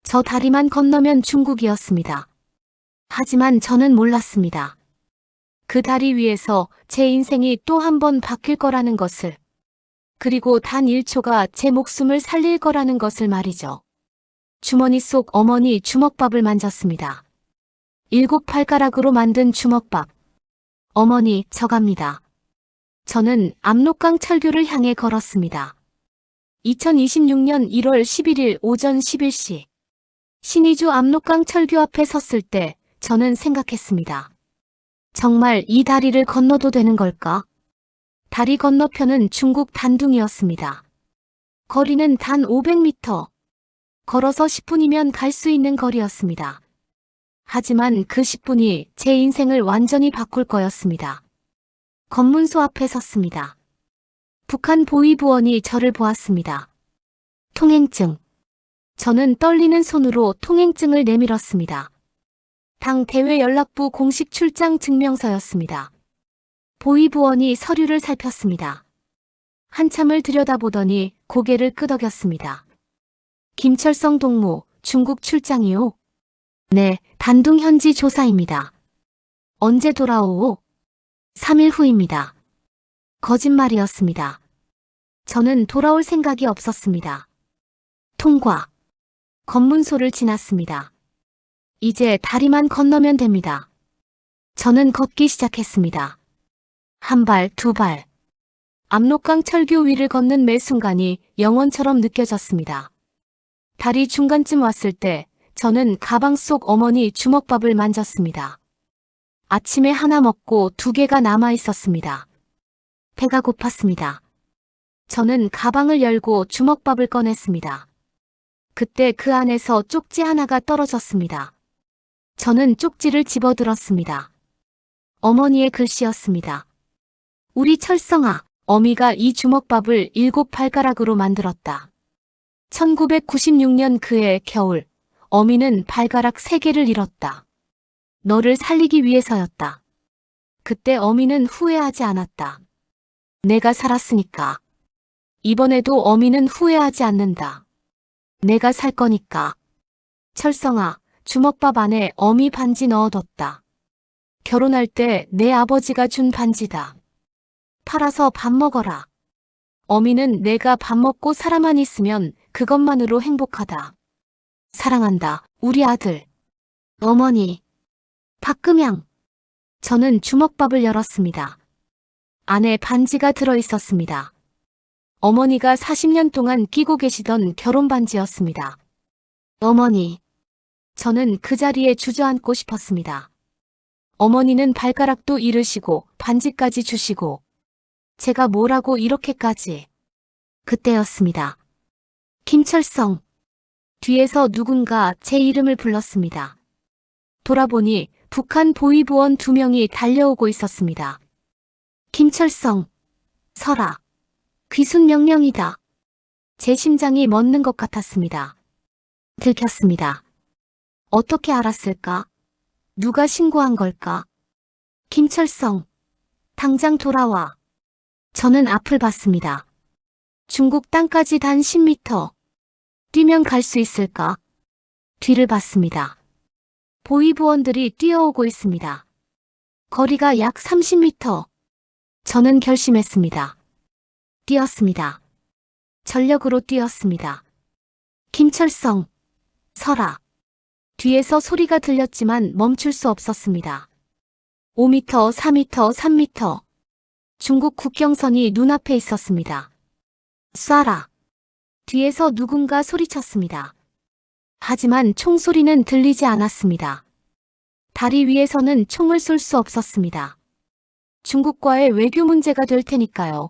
저 다리만 건너면 중국이었습니다. 하지만 저는 몰랐습니다. 그 다리 위에서 제 인생이 또 한 번 바뀔 거라는 것을. 그리고 단 1초가 제 목숨을 살릴 거라는 것을 말이죠. 주머니 속 어머니 주먹밥을 만졌습니다. 7발가락으로 만든 주먹밥. 어머니, 저 갑니다. 저는 압록강 철교를 향해 걸었습니다. 2026년 1월 11일 오전 11시. 신의주 압록강 철교 앞에 섰을 때 저는 생각했습니다. 정말 이 다리를 건너도 되는 걸까? 다리 건너편은 중국 단둥이었습니다. 거리는 단 500m. 걸어서 10분이면 갈 수 있는 거리였습니다. 하지만 그 10분이 제 인생을 완전히 바꿀 거였습니다. 검문소 앞에 섰습니다. 북한 보위부원이 저를 보았습니다. 통행증. 저는 떨리는 손으로 통행증을 내밀었습니다. 당 대외 연락부 공식 출장 증명서였습니다. 보위부원이 서류를 살폈습니다. 한참을 들여다보더니 고개를 끄덕였습니다. 김철성 동무, 중국 출장이요? 네, 단둥 현지 조사입니다. 언제 돌아오오? 3일 후입니다. 거짓말이었습니다. 저는 돌아올 생각이 없었습니다. 통과. 검문소를 지났습니다. 이제 다리만 건너면 됩니다. 저는 걷기 시작했습니다. 한 발, 두 발. 압록강 철교 위를 걷는 매 순간이 영원처럼 느껴졌습니다. 다리 중간쯤 왔을 때 저는 가방 속 어머니 주먹밥을 만졌습니다. 아침에 하나 먹고 2개가 남아 있었습니다. 배가 고팠습니다. 저는 가방을 열고 주먹밥을 꺼냈습니다. 그때 그 안에서 쪽지 하나가 떨어졌습니다. 저는 쪽지를 집어들었습니다. 어머니의 글씨였습니다. 우리 철성아, 어미가 이 주먹밥을 7발가락으로 만들었다. 1996년 그해 겨울, 어미는 발가락 3개를 잃었다. 너를 살리기 위해서였다. 그때 어미는 후회하지 않았다. 내가 살았으니까. 이번에도 어미는 후회하지 않는다. 내가 살 거니까. 철성아, 주먹밥 안에 어미 반지 넣어뒀다. 결혼할 때 내 아버지가 준 반지다. 팔아서 밥 먹어라. 어미는 내가 밥 먹고 살아만 있으면 그것만으로 행복하다. 사랑한다, 우리 아들. 어머니. 박금양. 저는 주먹밥을 열었습니다. 안에 반지가 들어있었습니다. 어머니가 40년 동안 끼고 계시던 결혼 반지였습니다. 어머니. 저는 그 자리에 주저앉고 싶었습니다. 어머니는 발가락도 잃으시고 반지까지 주시고 제가 뭐라고 이렇게까지. 그때였습니다. 김철성. 뒤에서 누군가 제 이름을 불렀습니다. 돌아보니 북한 보위부원 2명이 달려오고 있었습니다. 김철성. 서라. 귀순 명령이다. 제 심장이 멎는 것 같았습니다. 들켰습니다. 어떻게 알았을까? 누가 신고한 걸까? 김철성. 당장 돌아와. 저는 앞을 봤습니다. 중국 땅까지 단 10m. 뛰면 갈 수 있을까? 뒤를 봤습니다. 보위부원들이 뛰어오고 있습니다. 거리가 약 30m. 저는 결심했습니다. 뛰었습니다. 전력으로 뛰었습니다. 김철성. 서라. 뒤에서 소리가 들렸지만 멈출 수 없었습니다. 5m, 4m, 3m. 중국 국경선이 눈앞에 있었습니다. 쏴라. 뒤에서 누군가 소리쳤습니다. 하지만 총소리는 들리지 않았습니다. 다리 위에서는 총을 쏠 수 없었습니다. 중국과의 외교 문제가 될 테니까요.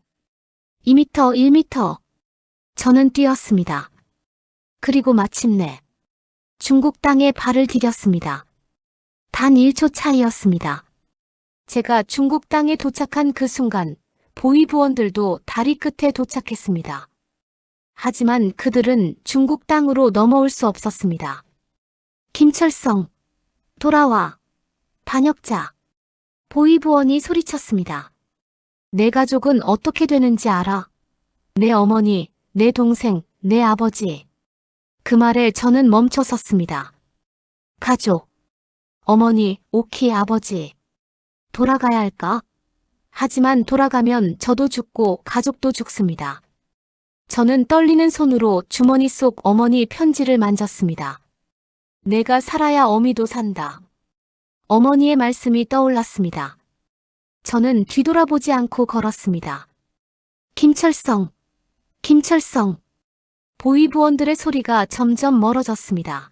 2m, 1m. 저는 뛰었습니다. 그리고 마침내 중국 땅에 발을 디뎠습니다. 단 1초 차이였습니다. 제가 중국 땅에 도착한 그 순간 보위부원들도 다리 끝에 도착했습니다. 하지만 그들은 중국 땅으로 넘어올 수 없었습니다. 김철성. 돌아와. 반역자. 보위부원이 소리쳤습니다. 내 가족은 어떻게 되는지 알아? 내 어머니, 내 동생, 내 아버지. 그 말에 저는 멈춰 섰습니다. 가족. 어머니, 오키 아버지. 돌아가야 할까? 하지만 돌아가면 저도 죽고 가족도 죽습니다. 저는 떨리는 손으로 주머니 속 어머니 편지를 만졌습니다. 내가 살아야 어미도 산다. 어머니의 말씀이 떠올랐습니다. 저는 뒤돌아보지 않고 걸었습니다. 김철성. 김철성. 보위부원들의 소리가 점점 멀어졌습니다.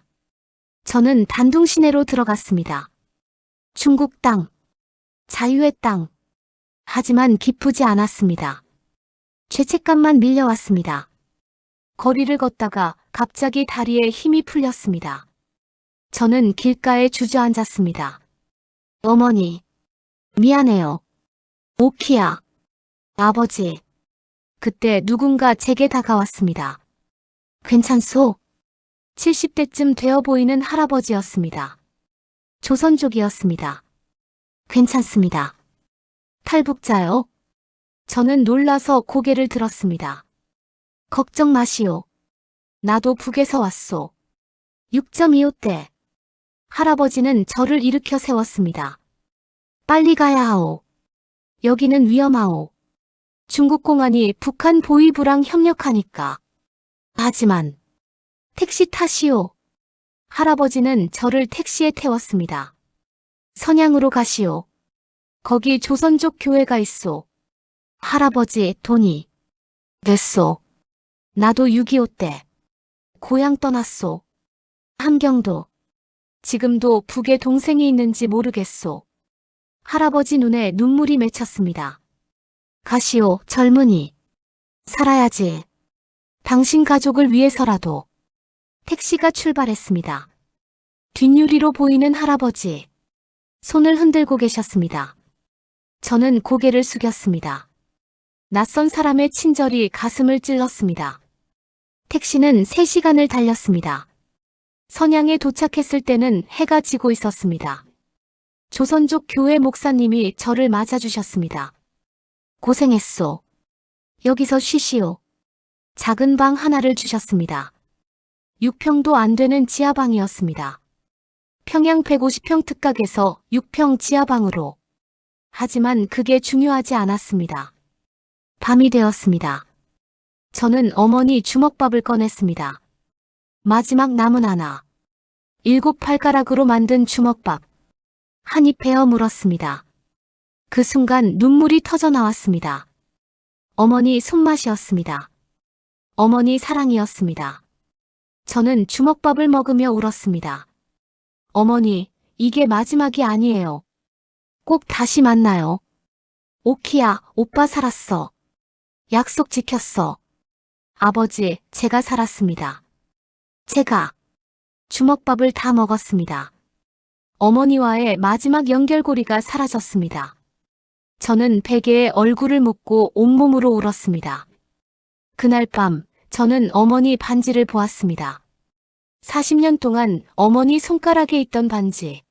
저는 단둥 시내로 들어갔습니다. 중국 땅. 자유의 땅. 하지만 기쁘지 않았습니다. 죄책감만 밀려왔습니다. 거리를 걷다가 갑자기 다리에 힘이 풀렸습니다. 저는 길가에 주저앉았습니다. 어머니. 미안해요. 오키야. 아버지. 그때 누군가 제게 다가왔습니다. 괜찮소? 70대쯤 되어 보이는 할아버지였습니다. 조선족이었습니다. 괜찮습니다. 탈북자요? 저는 놀라서 고개를 들었습니다. 걱정 마시오. 나도 북에서 왔소. 6.25대. 할아버지는 저를 일으켜 세웠습니다. 빨리 가야 하오. 여기는 위험하오. 중국 공안이 북한 보위부랑 협력하니까. 하지만 택시 타시오. 할아버지는 저를 택시에 태웠습니다. 선양으로 가시오. 거기 조선족 교회가 있소. 할아버지 돈이. 됐소. 나도 6.25때. 고향 떠났소. 함경도. 지금도 북에 동생이 있는지 모르겠소. 할아버지 눈에 눈물이 맺혔습니다. 가시오, 젊은이. 살아야지. 당신 가족을 위해서라도. 택시가 출발했습니다. 뒷유리로 보이는 할아버지. 손을 흔들고 계셨습니다. 저는 고개를 숙였습니다. 낯선 사람의 친절이 가슴을 찔렀습니다. 택시는 3시간을 달렸습니다. 선양에 도착했을 때는 해가 지고 있었습니다. 조선족 교회 목사님이 저를 맞아주셨습니다. 고생했소. 여기서 쉬시오. 작은 방 하나를 주셨습니다. 6평도 안 되는 지하방이었습니다. 평양 150평 특각에서 6평 지하방으로. 하지만 그게 중요하지 않았습니다. 밤이 되었습니다. 저는 어머니 주먹밥을 꺼냈습니다. 마지막 남은 하나. 7 발가락으로 만든 주먹밥. 한 입 베어 물었습니다. 그 순간 눈물이 터져 나왔습니다. 어머니 손맛이었습니다. 어머니 사랑이었습니다. 저는 주먹밥을 먹으며 울었습니다. 어머니, 이게 마지막이 아니에요. 꼭 다시 만나요. 오키야, 오빠 살았어. 약속 지켰어. 아버지, 제가 살았습니다. 제가 주먹밥을 다 먹었습니다. 어머니와의 마지막 연결고리가 사라졌습니다. 저는 베개에 얼굴을 묻고 온몸으로 울었습니다. 그날 밤, 저는 어머니 반지를 보았습니다. 40년 동안 어머니 손가락에 있던 반지.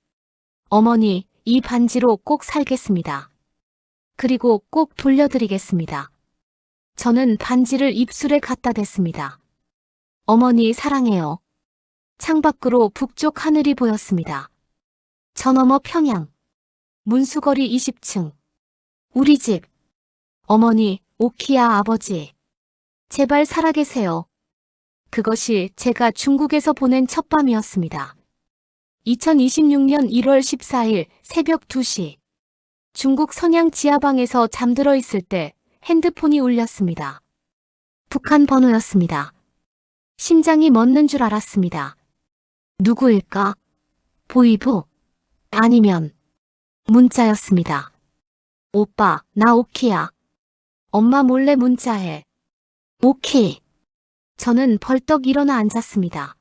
어머니, 이 반지로 꼭 살겠습니다. 그리고 꼭 돌려드리겠습니다. 저는 반지를 입술에 갖다 댔습니다. 어머니 사랑해요. 창밖으로 북쪽 하늘이 보였습니다. 저 너머 평양. 문수거리 20층. 우리 집. 어머니, 오키야 아버지. 제발 살아계세요. 그것이 제가 중국에서 보낸 첫 밤이었습니다. 2026년 1월 14일 새벽 2시. 중국 선양 지하방에서 잠들어 있을 때 핸드폰이 울렸습니다. 북한 번호였습니다. 심장이 멎는 줄 알았습니다. 누구일까? 보이부? 아니면 문자였습니다. 오빠, 나 오키야. 엄마 몰래 문자해. 오키. 저는 벌떡 일어나 앉았습니다.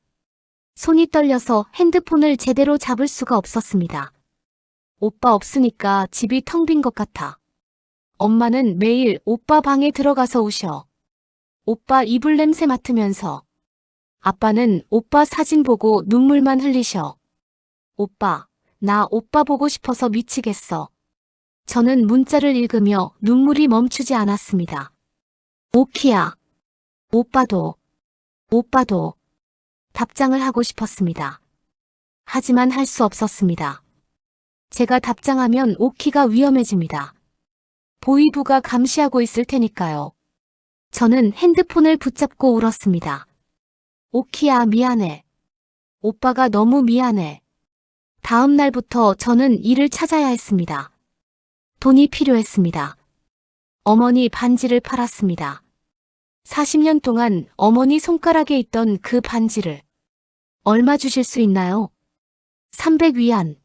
손이 떨려서 핸드폰을 제대로 잡을 수가 없었습니다. 오빠 없으니까 집이 텅 빈 것 같아. 엄마는 매일 오빠 방에 들어가서 우셔. 오빠 이불 냄새 맡으면서. 아빠는 오빠 사진 보고 눈물만 흘리셔. 오빠, 나 오빠 보고 싶어서 미치겠어. 저는 문자를 읽으며 눈물이 멈추지 않았습니다. 오키야. 오빠도. 답장을 하고 싶었습니다. 하지만 할 수 없었습니다. 제가 답장하면 오키가 위험해집니다. 보이부가 감시하고 있을 테니까요. 저는 핸드폰을 붙잡고 울었습니다. 오키야 미안해. 오빠가 너무 미안해. 다음 날부터 저는 일을 찾아야 했습니다. 돈이 필요했습니다. 어머니 반지를 팔았습니다. 40년 동안 어머니 손가락에 있던 그 반지를. 얼마 주실 수 있나요? 300위안.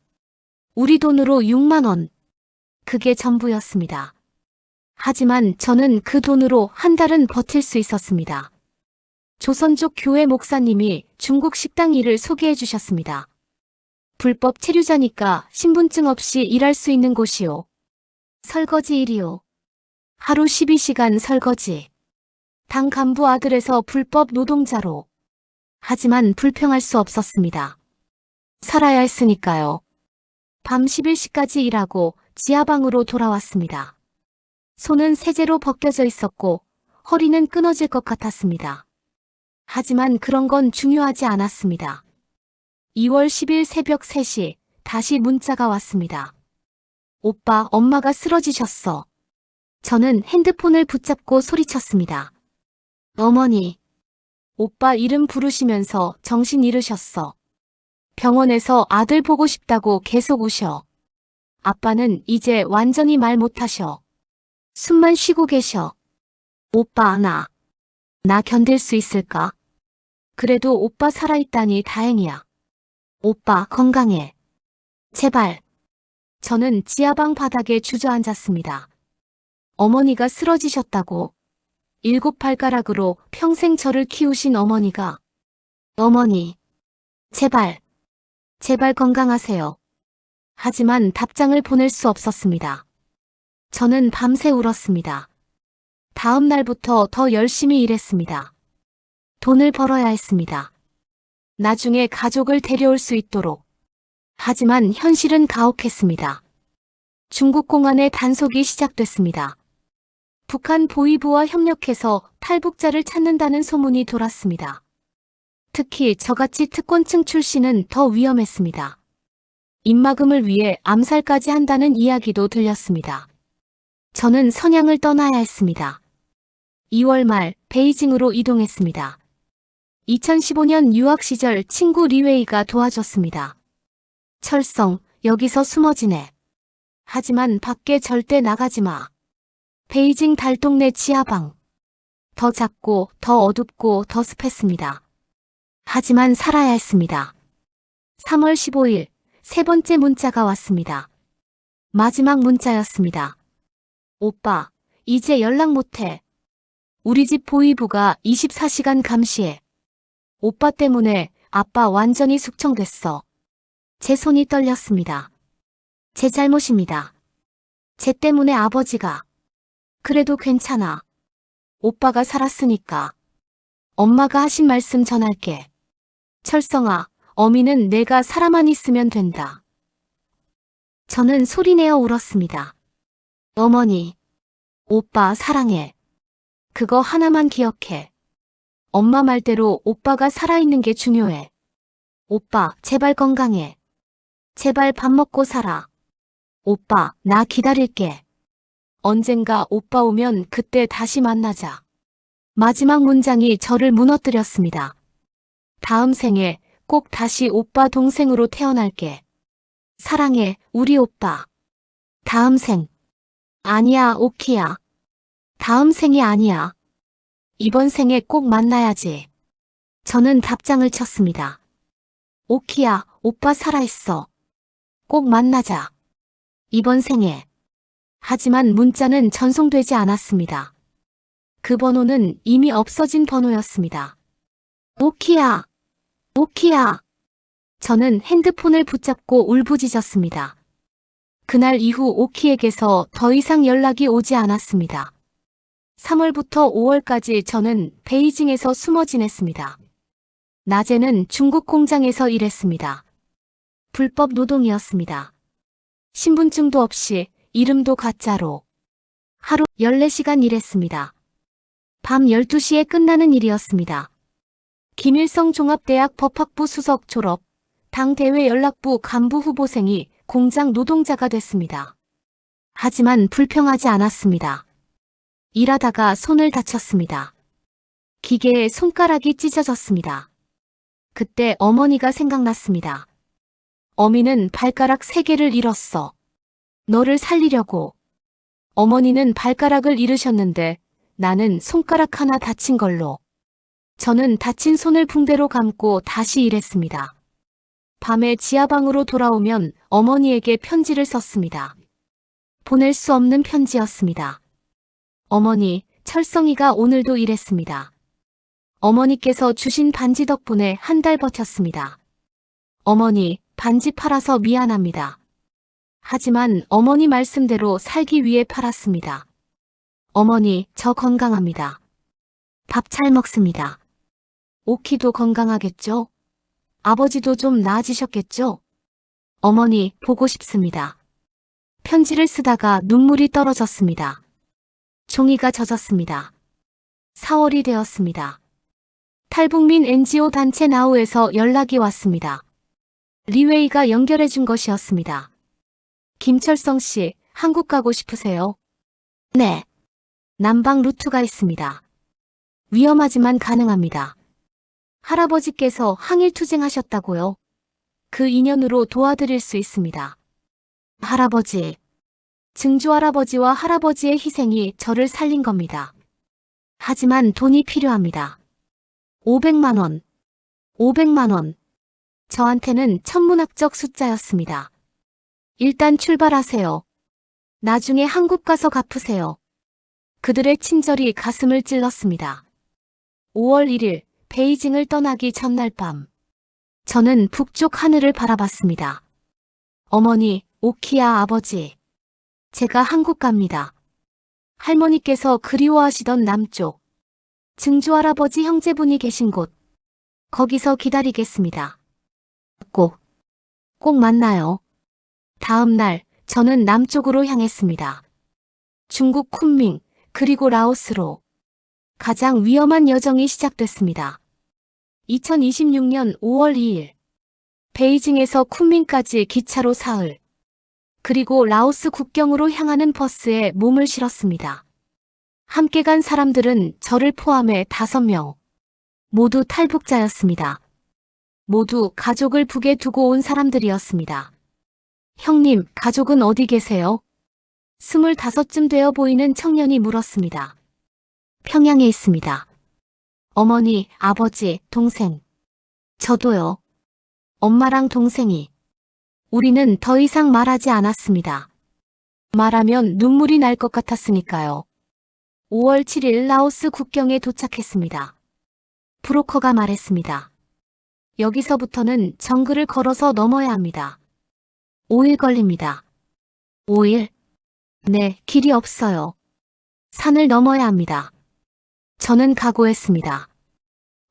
우리 돈으로 6만 원. 그게 전부였습니다. 하지만 저는 그 돈으로 한 달은 버틸 수 있었습니다. 조선족 교회 목사님이 중국 식당 일을 소개해 주셨습니다. 불법 체류자니까 신분증 없이 일할 수 있는 곳이요. 설거지 일이요. 하루 12시간 설거지. 당 간부 아들에서 불법 노동자로. 하지만 불평할 수 없었습니다. 살아야 했으니까요. 밤 11시까지 일하고 지하방으로 돌아왔습니다. 손은 세제로 벗겨져 있었고 허리는 끊어질 것 같았습니다. 하지만 그런 건 중요하지 않았습니다. 2월 10일 새벽 3시 다시 문자가 왔습니다. 오빠, 엄마가 쓰러지셨어. 저는 핸드폰을 붙잡고 소리쳤습니다. 어머니. 오빠 이름 부르시면서 정신 잃으셨어. 병원에서 아들 보고 싶다고 계속 우셔. 아빠는 이제 완전히 말 못하셔. 숨만 쉬고 계셔. 오빠, 나 견딜 수 있을까? 그래도 오빠 살아있다니 다행이야. 오빠 건강해. 제발. 저는 지하방 바닥에 주저앉았습니다. 어머니가 쓰러지셨다고. 7 발가락으로 평생 저를 키우신 어머니가. 어머니. 제발. 제발 건강하세요. 하지만 답장을 보낼 수 없었습니다. 저는 밤새 울었습니다. 다음 날부터 더 열심히 일했습니다. 돈을 벌어야 했습니다. 나중에 가족을 데려올 수 있도록. 하지만 현실은 가혹했습니다. 중국 공안의 단속이 시작됐습니다. 북한 보위부와 협력해서 탈북자를 찾는다는 소문이 돌았습니다. 특히 저같이 특권층 출신은 더 위험했습니다. 입막음을 위해 암살까지 한다는 이야기도 들렸습니다. 저는 선양을 떠나야 했습니다. 2월 말 베이징으로 이동했습니다. 2015년 유학 시절 친구 리웨이가 도와줬습니다. 철성, 여기서 숨어 지내. 하지만 밖에 절대 나가지 마. 베이징 달동네 지하방. 더 작고 더 어둡고 더 습했습니다. 하지만 살아야 했습니다. 3월 15일 세 번째 문자가 왔습니다. 마지막 문자였습니다. 오빠, 이제 연락 못해. 우리 집 보위부가 24시간 감시해. 오빠 때문에 아빠 완전히 숙청됐어. 제 손이 떨렸습니다. 제 잘못입니다. 쟤 때문에 아버지가. 그래도 괜찮아. 오빠가 살았으니까. 엄마가 하신 말씀 전할게. 철성아, 어미는 내가 살아만 있으면 된다. 저는 소리내어 울었습니다. 어머니, 오빠 사랑해. 그거 하나만 기억해. 엄마 말대로 오빠가 살아있는 게 중요해. 오빠, 제발 건강해. 제발 밥 먹고 살아. 오빠, 나 기다릴게. 언젠가 오빠 오면 그때 다시 만나자. 마지막 문장이 저를 무너뜨렸습니다. 다음 생에 꼭 다시 오빠 동생으로 태어날게. 사랑해, 우리 오빠. 다음 생. 아니야, 오키야. 다음 생이 아니야. 이번 생에 꼭 만나야지. 저는 답장을 쳤습니다. 오키야, 오빠 살아있어. 꼭 만나자. 이번 생에. 하지만 문자는 전송되지 않았습니다. 그 번호는 이미 없어진 번호였습니다. 오키야! 오키야! 저는 핸드폰을 붙잡고 울부짖었습니다. 그날 이후 오키에게서 더 이상 연락이 오지 않았습니다. 3월부터 5월까지 저는 베이징에서 숨어 지냈습니다. 낮에는 중국 공장에서 일했습니다. 불법 노동이었습니다. 신분증도 없이 이름도 가짜로. 하루 14시간 일했습니다. 밤 12시에 끝나는 일이었습니다. 김일성 종합대학 법학부 수석 졸업, 당대회 연락부 간부 후보생이 공장 노동자가 됐습니다. 하지만 불평하지 않았습니다. 일하다가 손을 다쳤습니다. 기계에 손가락이 찢어졌습니다. 그때 어머니가 생각났습니다. 어미는 발가락 3개를 잃었어. 너를 살리려고. 어머니는 발가락을 잃으셨는데 나는 손가락 하나 다친 걸로. 저는 다친 손을 붕대로 감고 다시 일했습니다. 밤에 지하방으로 돌아오면 어머니에게 편지를 썼습니다. 보낼 수 없는 편지였습니다. 어머니, 철성이가 오늘도 일했습니다. 어머니께서 주신 반지 덕분에 한 달 버텼습니다. 어머니, 반지 팔아서 미안합니다. 하지만 어머니 말씀대로 살기 위해 팔았습니다. 어머니, 저 건강합니다. 밥 잘 먹습니다. 오키도 건강하겠죠? 아버지도 좀 나아지셨겠죠? 어머니, 보고 싶습니다. 편지를 쓰다가 눈물이 떨어졌습니다. 종이가 젖었습니다. 4월이 되었습니다. 탈북민 NGO 단체 나우에서 연락이 왔습니다. 리웨이가 연결해 준 것이었습니다. 김철성 씨, 한국 가고 싶으세요? 네. 남방 루트가 있습니다. 위험하지만 가능합니다. 할아버지께서 항일투쟁하셨다고요? 그 인연으로 도와드릴 수 있습니다. 할아버지. 증조할아버지와 할아버지의 희생이 저를 살린 겁니다. 하지만 돈이 필요합니다. 500만 원. 500만 원. 저한테는 천문학적 숫자였습니다. 일단 출발하세요. 나중에 한국 가서 갚으세요. 그들의 친절이 가슴을 찔렀습니다. 5월 1일 베이징을 떠나기 전날 밤. 저는 북쪽 하늘을 바라봤습니다. 어머니, 오키야 아버지. 제가 한국 갑니다. 할머니께서 그리워하시던 남쪽. 증조할아버지 형제분이 계신 곳. 거기서 기다리겠습니다. 꼭 만나요. 다음 날 저는 남쪽으로 향했습니다. 중국 쿤밍, 그리고 라오스로. 가장 위험한 여정이 시작됐습니다. 2026년 5월 2일. 베이징에서 쿤밍까지 기차로 사흘. 그리고 라오스 국경으로 향하는 버스에 몸을 실었습니다. 함께 간 사람들은 저를 포함해 5명. 모두 탈북자였습니다. 모두 가족을 북에 두고 온 사람들이었습니다. 형님, 가족은 어디 계세요? 25쯤 되어 보이는 청년이 물었습니다. 평양에 있습니다. 어머니, 아버지, 동생. 저도요. 엄마랑 동생이. 우리는 더 이상 말하지 않았습니다. 말하면 눈물이 날 것 같았으니까요. 5월 7일 라오스 국경에 도착했습니다. 브로커가 말했습니다. 여기서부터는 정글을 걸어서 넘어야 합니다. 5일 걸립니다. 5일? 네, 길이 없어요. 산을 넘어야 합니다. 저는 각오했습니다.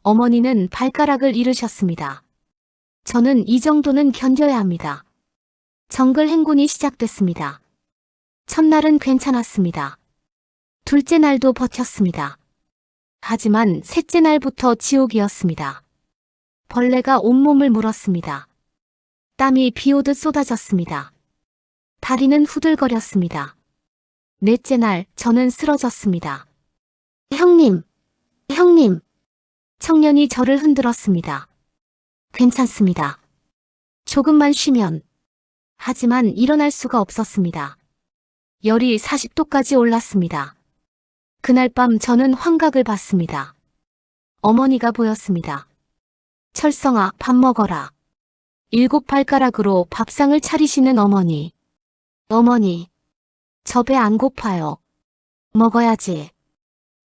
어머니는 발가락을 잃으셨습니다. 저는 이 정도는 견뎌야 합니다. 정글 행군이 시작됐습니다. 첫날은 괜찮았습니다. 둘째 날도 버텼습니다. 하지만 셋째 날부터 지옥이었습니다. 벌레가 온몸을 물었습니다. 땀이 비오듯 쏟아졌습니다. 다리는 후들거렸습니다. 넷째 날 저는 쓰러졌습니다. 형님! 청년이 저를 흔들었습니다. 괜찮습니다. 조금만 쉬면. 하지만 일어날 수가 없었습니다. 열이 40도까지 올랐습니다. 그날 밤 저는 환각을 봤습니다. 어머니가 보였습니다. 철성아, 밥 먹어라. 7발가락으로 밥상을 차리시는 어머니. 어머니, 저 배 안 고파요. 먹어야지.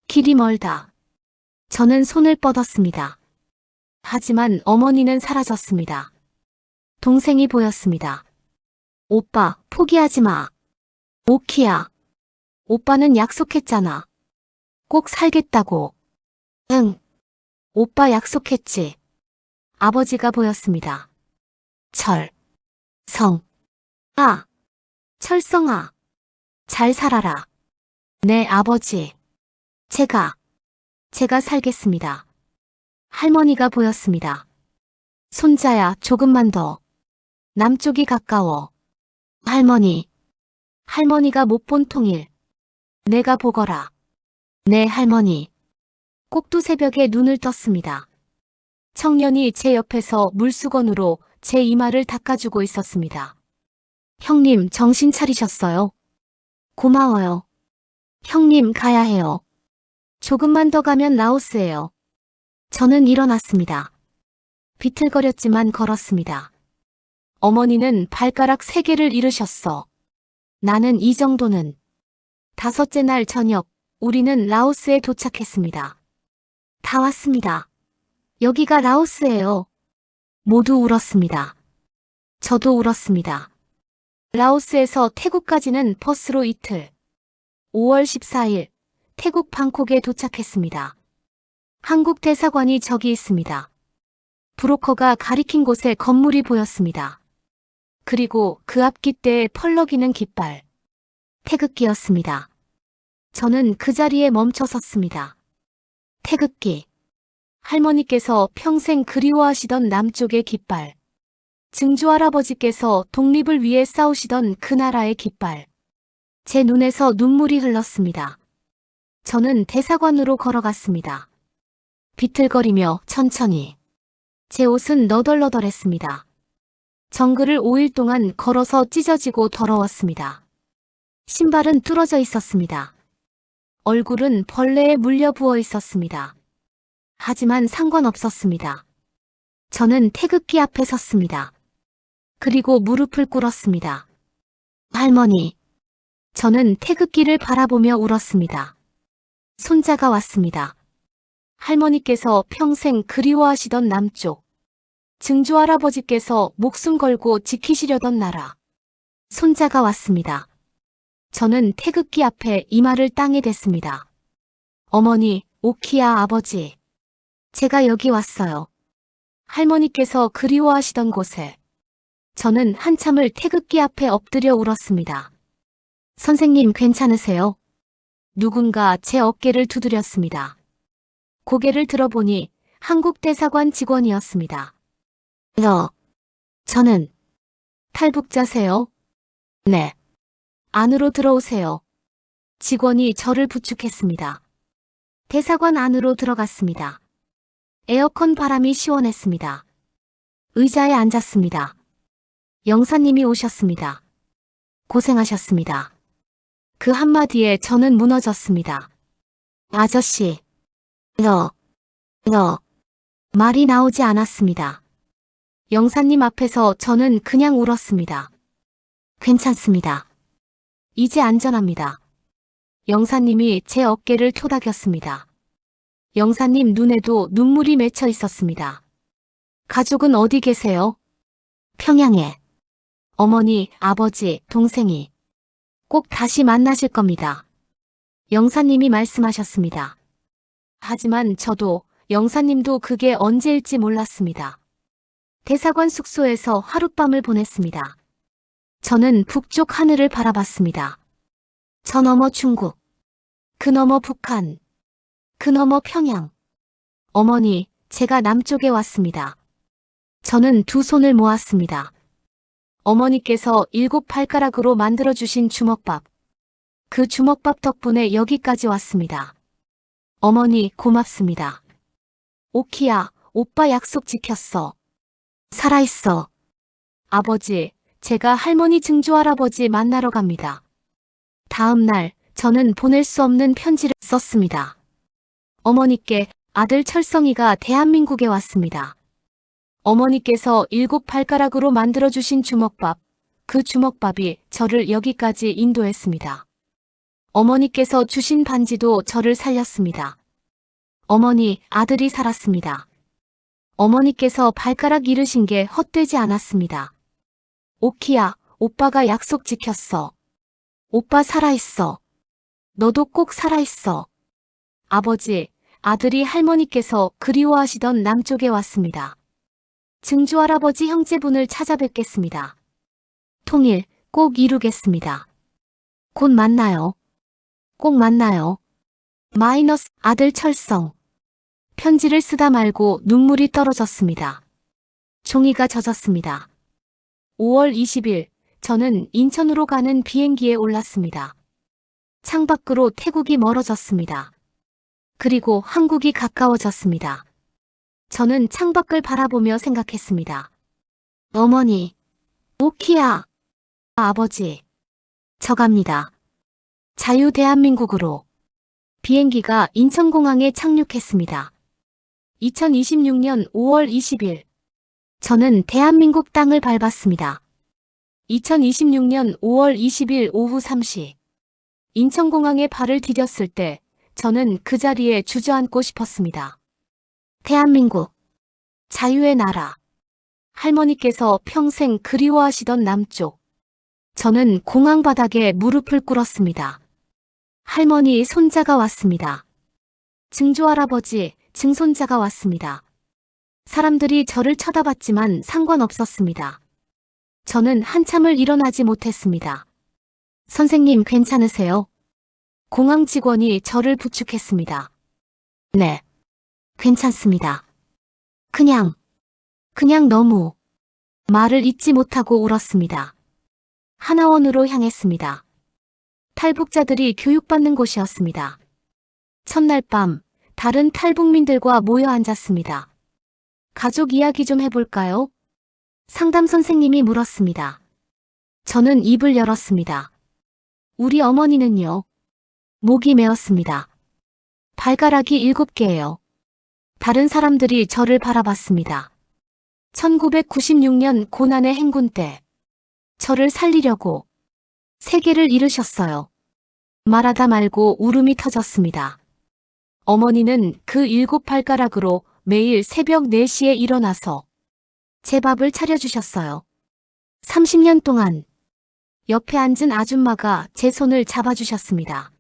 길이 멀다. 저는 손을 뻗었습니다. 하지만 어머니는 사라졌습니다. 동생이 보였습니다. 오빠, 포기하지 마. 오키야. 오빠는 약속했잖아. 꼭 살겠다고. 응. 오빠 약속했지. 아버지가 보였습니다. 철성아. 잘 살아라. 네, 아버지. 제가 살겠습니다. 할머니가 보였습니다. 손자야, 조금만 더. 남쪽이 가까워. 할머니가 못 본 통일. 내가 보거라. 네, 할머니. 꼭두 새벽에 눈을 떴습니다. 청년이 제 옆에서 물수건으로 제 이마를 닦아주고 있었습니다. 형님, 정신 차리셨어요? 고마워요. 형님, 가야 해요. 조금만 더 가면 라오스예요. 저는 일어났습니다. 비틀거렸지만 걸었습니다. 어머니는 발가락 3개를 잃으셨어. 나는 이 정도는. 5째 날 저녁, 우리는 라오스에 도착했습니다. 다 왔습니다. 여기가 라오스예요. 모두 울었습니다. 저도 울었습니다. 라오스에서 태국까지는 버스로 이틀. 5월 14일, 태국 방콕에 도착했습니다. 한국 대사관이 저기 있습니다. 브로커가 가리킨 곳에 건물이 보였습니다. 그리고 그 앞 깃대에 펄럭이는 깃발. 태극기였습니다. 저는 그 자리에 멈춰 섰습니다. 태극기. 할머니께서 평생 그리워하시던 남쪽의 깃발. 증조할아버지께서 독립을 위해 싸우시던 그 나라의 깃발. 제 눈에서 눈물이 흘렀습니다. 저는 대사관으로 걸어갔습니다. 비틀거리며 천천히. 제 옷은 너덜너덜했습니다. 정글을 5일 동안 걸어서 찢어지고 더러웠습니다. 신발은 뚫어져 있었습니다. 얼굴은 벌레에 물려 부어 있었습니다. 하지만 상관없었습니다. 저는 태극기 앞에 섰습니다. 그리고 무릎을 꿇었습니다. 할머니. 저는 태극기를 바라보며 울었습니다. 손자가 왔습니다. 할머니께서 평생 그리워하시던 남쪽. 증조 할아버지께서 목숨 걸고 지키시려던 나라. 손자가 왔습니다. 저는 태극기 앞에 이마를 땅에 댔습니다. 어머니, 오키야 아버지. 제가 여기 왔어요. 할머니께서 그리워하시던 곳에. 저는 한참을 태극기 앞에 엎드려 울었습니다. 선생님 괜찮으세요? 누군가 제 어깨를 두드렸습니다. 고개를 들어보니 한국 대사관 직원이었습니다. 저는 탈북자세요? 네. 안으로 들어오세요. 직원이 저를 부축했습니다. 대사관 안으로 들어갔습니다. 에어컨 바람이 시원했습니다. 의자에 앉았습니다. 영사님이 오셨습니다. 고생하셨습니다. 그 한마디에 저는 무너졌습니다. 아저씨. 말이 나오지 않았습니다. 영사님 앞에서 저는 그냥 울었습니다. 괜찮습니다. 이제 안전합니다. 영사님이 제 어깨를 토닥였습니다. 영사님 눈에도 눈물이 맺혀 있었습니다. 가족은 어디 계세요? 평양에. 어머니, 아버지, 동생이 꼭 다시 만나실 겁니다. 영사님이 말씀하셨습니다. 하지만 저도, 영사님도 그게 언제일지 몰랐습니다. 대사관 숙소에서 하룻밤을 보냈습니다. 저는 북쪽 하늘을 바라봤습니다. 저 너머 중국, 그 너머 북한, 그 너머 평양. 어머니, 제가 남쪽에 왔습니다. 저는 두 손을 모았습니다. 어머니께서 7발가락으로 만들어주신 주먹밥. 그 주먹밥 덕분에 여기까지 왔습니다. 어머니, 고맙습니다. 오키야, 오빠 약속 지켰어. 살아있어. 아버지, 제가 할머니 증조 할아버지 만나러 갑니다. 다음 날, 저는 보낼 수 없는 편지를 썼습니다. 어머니께 아들 철성이가 대한민국에 왔습니다. 어머니께서 7발가락으로 만들어주신 주먹밥, 그 주먹밥이 저를 여기까지 인도했습니다. 어머니께서 주신 반지도 저를 살렸습니다. 어머니, 아들이 살았습니다. 어머니께서 발가락 잃으신 게 헛되지 않았습니다. 오키야, 오빠가 약속 지켰어. 오빠 살아있어. 너도 꼭 살아있어. 아버지, 아들이 할머니께서 그리워하시던 남쪽에 왔습니다. 증조 할아버지 형제분을 찾아뵙겠습니다. 통일 꼭 이루겠습니다. 곧 만나요. 꼭 만나요. 마이너스 아들 철성. 편지를 쓰다 말고 눈물이 떨어졌습니다. 종이가 젖었습니다. 5월 20일, 저는 인천으로 가는 비행기에 올랐습니다. 창밖으로 태국이 멀어졌습니다. 그리고 한국이 가까워졌습니다. 저는 창밖을 바라보며 생각했습니다. 어머니, 오키야, 아버지, 저 갑니다. 자유 대한민국으로. 비행기가 인천공항에 착륙했습니다. 2026년 5월 20일. 저는 대한민국 땅을 밟았습니다. 2026년 5월 20일 오후 3시. 인천공항에 발을 디뎠을 때 저는 그 자리에 주저앉고 싶었습니다. 대한민국, 자유의 나라. 할머니께서 평생 그리워하시던 남쪽. 저는 공항 바닥에 무릎을 꿇었습니다. 할머니 손자가 왔습니다. 증조 할아버지, 증손자가 왔습니다. 사람들이 저를 쳐다봤지만 상관없었습니다. 저는 한참을 일어나지 못했습니다. 선생님 괜찮으세요? 공항 직원이 저를 부축했습니다. 네, 괜찮습니다. 그냥 너무 말을 잇지 못하고 울었습니다. 하나원으로 향했습니다. 탈북자들이 교육받는 곳이었습니다. 첫날 밤, 다른 탈북민들과 모여 앉았습니다. 가족 이야기 좀 해볼까요? 상담 선생님이 물었습니다. 저는 입을 열었습니다. 우리 어머니는요? 목이 메었습니다. 발가락이 7개예요. 다른 사람들이 저를 바라봤습니다. 1996년 고난의 행군 때 저를 살리려고 세계를 잃으셨어요. 말하다 말고 울음이 터졌습니다. 어머니는 그 7발가락으로 매일 새벽 4시에 일어나서 제 밥을 차려주셨어요. 30년 동안 옆에 앉은 아줌마가 제 손을 잡아주셨습니다.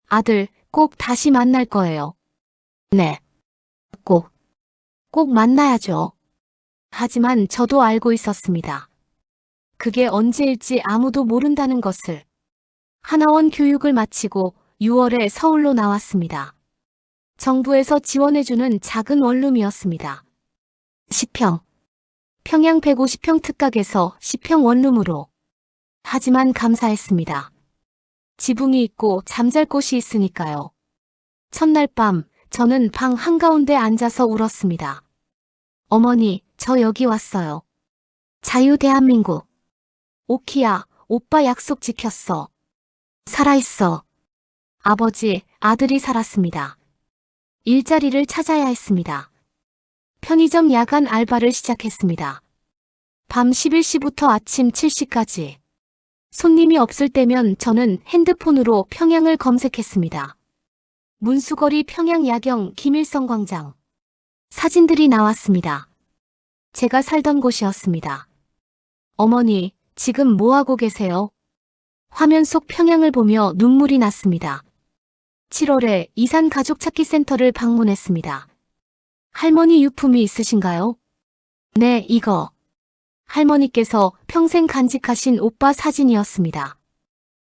아들, 꼭 다시 만날 거예요. 네. 꼭 만나야죠. 하지만 저도 알고 있었습니다. 그게 언제일지 아무도 모른다는 것을. 하나원 교육을 마치고 6월에 서울로 나왔습니다. 정부에서 지원해주는 작은 원룸이었습니다. 10평. 평양 150평 특각에서 10평 원룸으로. 하지만 감사했습니다. 지붕이 있고 잠잘 곳이 있으니까요. 첫날 밤 저는 방 한가운데 앉아서 울었습니다. 어머니, 저 여기 왔어요. 자유 대한민국. 오키야, 오빠 약속 지켰어. 살아있어. 아버지, 아들이 살았습니다. 일자리를 찾아야 했습니다. 편의점 야간 알바를 시작했습니다. 밤 11시부터 아침 7시까지. 손님이 없을 때면 저는 핸드폰으로 평양을 검색했습니다. 문수거리 평양 야경 김일성 광장. 사진들이 나왔습니다. 제가 살던 곳이었습니다. 어머니, 지금 뭐하고 계세요? 화면 속 평양을 보며 눈물이 났습니다. 7월에 이산 가족 찾기 센터를 방문했습니다. 할머니 유품이 있으신가요? 네, 이거. 할머니께서 평생 간직하신 오빠 사진이었습니다.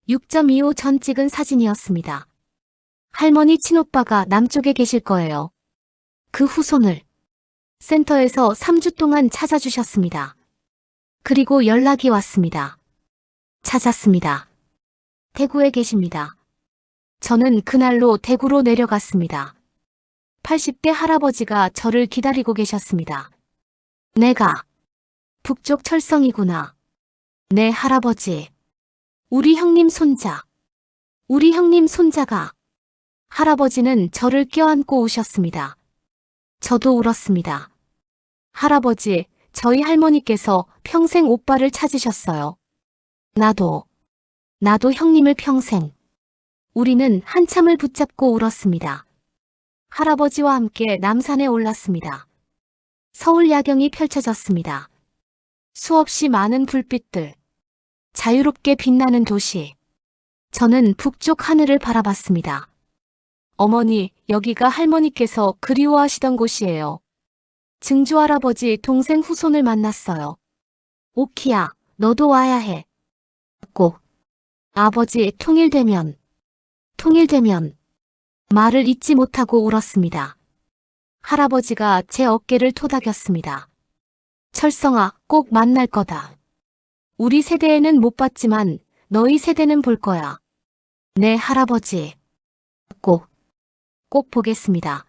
6.25 전 찍은 사진이었습니다. 할머니 친오빠가 남쪽에 계실 거예요. 그 후손을 센터에서 3주 동안 찾아주셨습니다. 그리고 연락이 왔습니다. 찾았습니다. 대구에 계십니다. 저는 그날로 대구로 내려갔습니다. 80대 할아버지가 저를 기다리고 계셨습니다. 내가 북쪽 철성이구나. 네, 할아버지. 우리 형님 손자. 우리 형님 손자가. 할아버지는 저를 껴안고 우셨습니다. 저도 울었습니다. 할아버지, 저희 할머니께서 평생 오빠를 찾으셨어요. 나도 형님을 평생. 우리는 한참을 붙잡고 울었습니다. 할아버지와 함께 남산에 올랐습니다. 서울 야경이 펼쳐졌습니다. 수없이 많은 불빛들. 자유롭게 빛나는 도시. 저는 북쪽 하늘을 바라봤습니다. 어머니, 여기가 할머니께서 그리워하시던 곳이에요. 증조할아버지 동생 후손을 만났어요. 오키야, 너도 와야 해. 꼭. 아버지, 통일되면. 말을 잇지 못하고 울었습니다. 할아버지가 제 어깨를 토닥였습니다. 철성아, 꼭 만날 거다. 우리 세대에는 못 봤지만 너희 세대는 볼 거야. 네, 할아버지. 꼭 보겠습니다.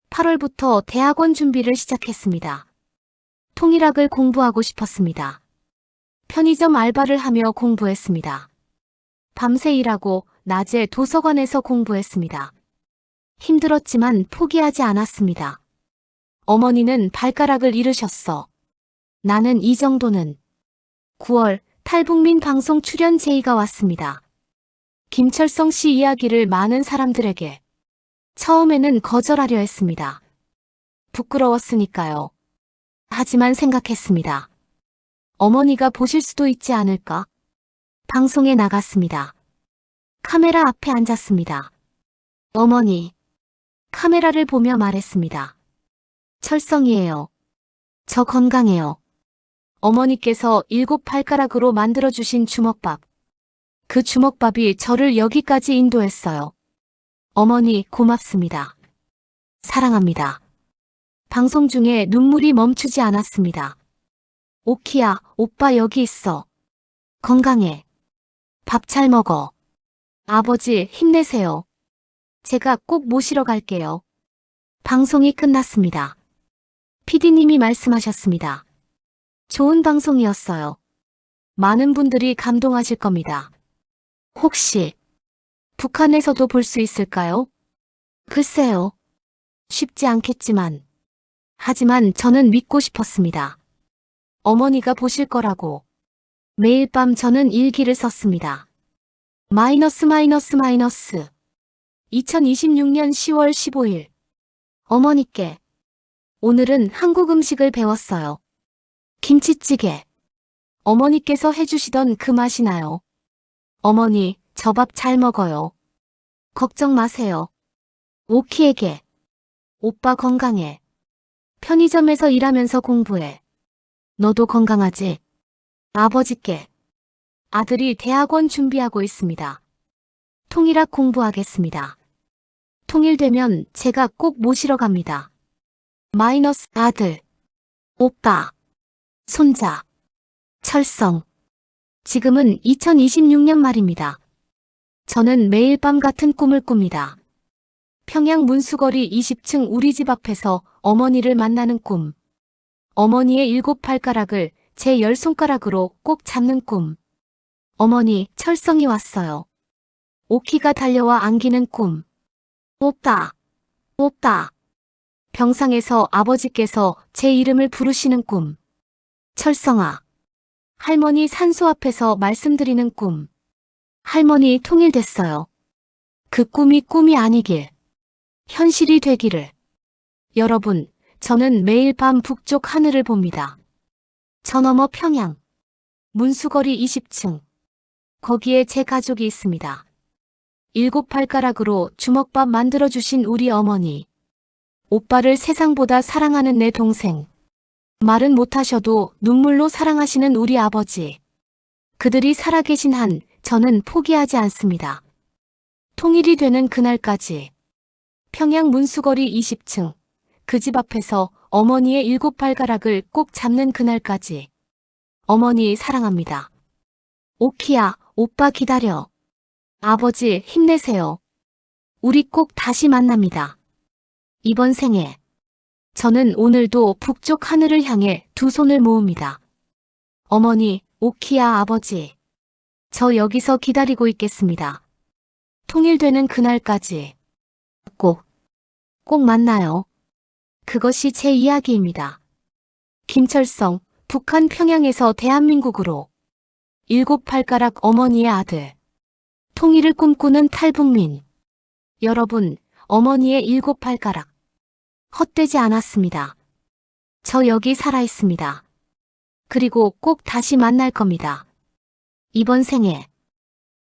8월부터 대학원 준비를 시작했습니다. 통일학을 공부하고 싶었습니다. 편의점 알바를 하며 공부했습니다. 밤새 일하고 낮에 도서관에서 공부했습니다. 힘들었지만 포기하지 않았습니다. 어머니는 발가락을 잃으셨어. 나는 이 정도는. 9월 탈북민 방송 출연 제의가 왔습니다. 김철성 씨 이야기를 많은 사람들에게. 처음에는 거절하려 했습니다. 부끄러웠으니까요. 하지만 생각했습니다. 어머니가 보실 수도 있지 않을까? 방송에 나갔습니다. 카메라 앞에 앉았습니다. 어머니. 카메라를 보며 말했습니다. 철성이에요. 저 건강해요. 어머니께서 7발가락으로 만들어주신 주먹밥. 그 주먹밥이 저를 여기까지 인도했어요. 어머니, 고맙습니다. 사랑합니다. 방송 중에 눈물이 멈추지 않았습니다. 오키야, 오빠 여기 있어. 건강해. 밥 잘 먹어. 아버지, 힘내세요. 제가 꼭 모시러 갈게요. 방송이 끝났습니다. PD님이 말씀하셨습니다. 좋은 방송이었어요. 많은 분들이 감동하실 겁니다. 혹시 북한에서도 볼 수 있을까요? 글쎄요. 쉽지 않겠지만. 하지만 저는 믿고 싶었습니다. 어머니가 보실 거라고. 매일 밤 저는 일기를 썼습니다. 마이너스. 2026년 10월 15일. 어머니께. 오늘은 한국 음식을 배웠어요. 김치찌개. 어머니께서 해주시던 그 맛이 나요. 어머니, 저 밥 잘 먹어요. 걱정 마세요. 오키에게. 오빠 건강해. 편의점에서 일하면서 공부해. 너도 건강하지? 아버지께. 아들이 대학원 준비하고 있습니다. 통일학 공부하겠습니다. 통일되면 제가 꼭 모시러 갑니다. 마이너스 아들. 오빠. 손자. 철성. 지금은 2026년 말입니다. 저는 매일 밤 같은 꿈을 꿉니다. 평양 문수거리 20층 우리 집 앞에서 어머니를 만나는 꿈. 어머니의 7발가락을 제 10손가락으로 꼭 잡는 꿈. 어머니, 철성이 왔어요. 오키가 달려와 안기는 꿈. 오빠, 오빠. 병상에서 아버지께서 제 이름을 부르시는 꿈. 철성아. 할머니 산소 앞에서 말씀드리는 꿈. 할머니 통일됐어요. 그 꿈이 꿈이 아니길. 현실이 되기를. 여러분, 저는 매일 밤 북쪽 하늘을 봅니다. 저 너머 평양. 문수거리 20층. 거기에 제 가족이 있습니다. 7발가락으로 주먹밥 만들어주신 우리 어머니. 오빠를 세상보다 사랑하는 내 동생. 말은 못하셔도 눈물로 사랑하시는 우리 아버지. 그들이 살아계신 한 저는 포기하지 않습니다. 통일이 되는 그날까지. 평양 문수거리 20층. 그 집 앞에서 어머니의 7발가락을 꼭 잡는 그날까지. 어머니 사랑합니다. 오키야, 오빠 기다려. 아버지 힘내세요. 우리 꼭 다시 만납니다. 이번 생에. 저는 오늘도 북쪽 하늘을 향해 두 손을 모읍니다. 어머니, 오키야 아버지. 저 여기서 기다리고 있겠습니다. 통일되는 그날까지. 꼭 만나요. 그것이 제 이야기입니다. 김철성, 북한 평양에서 대한민국으로. 7발가락 어머니의 아들. 통일을 꿈꾸는 탈북민. 여러분, 어머니의 7발가락. 헛되지 않았습니다. 저 여기 살아있습니다. 그리고 꼭 다시 만날 겁니다. 이번 생에.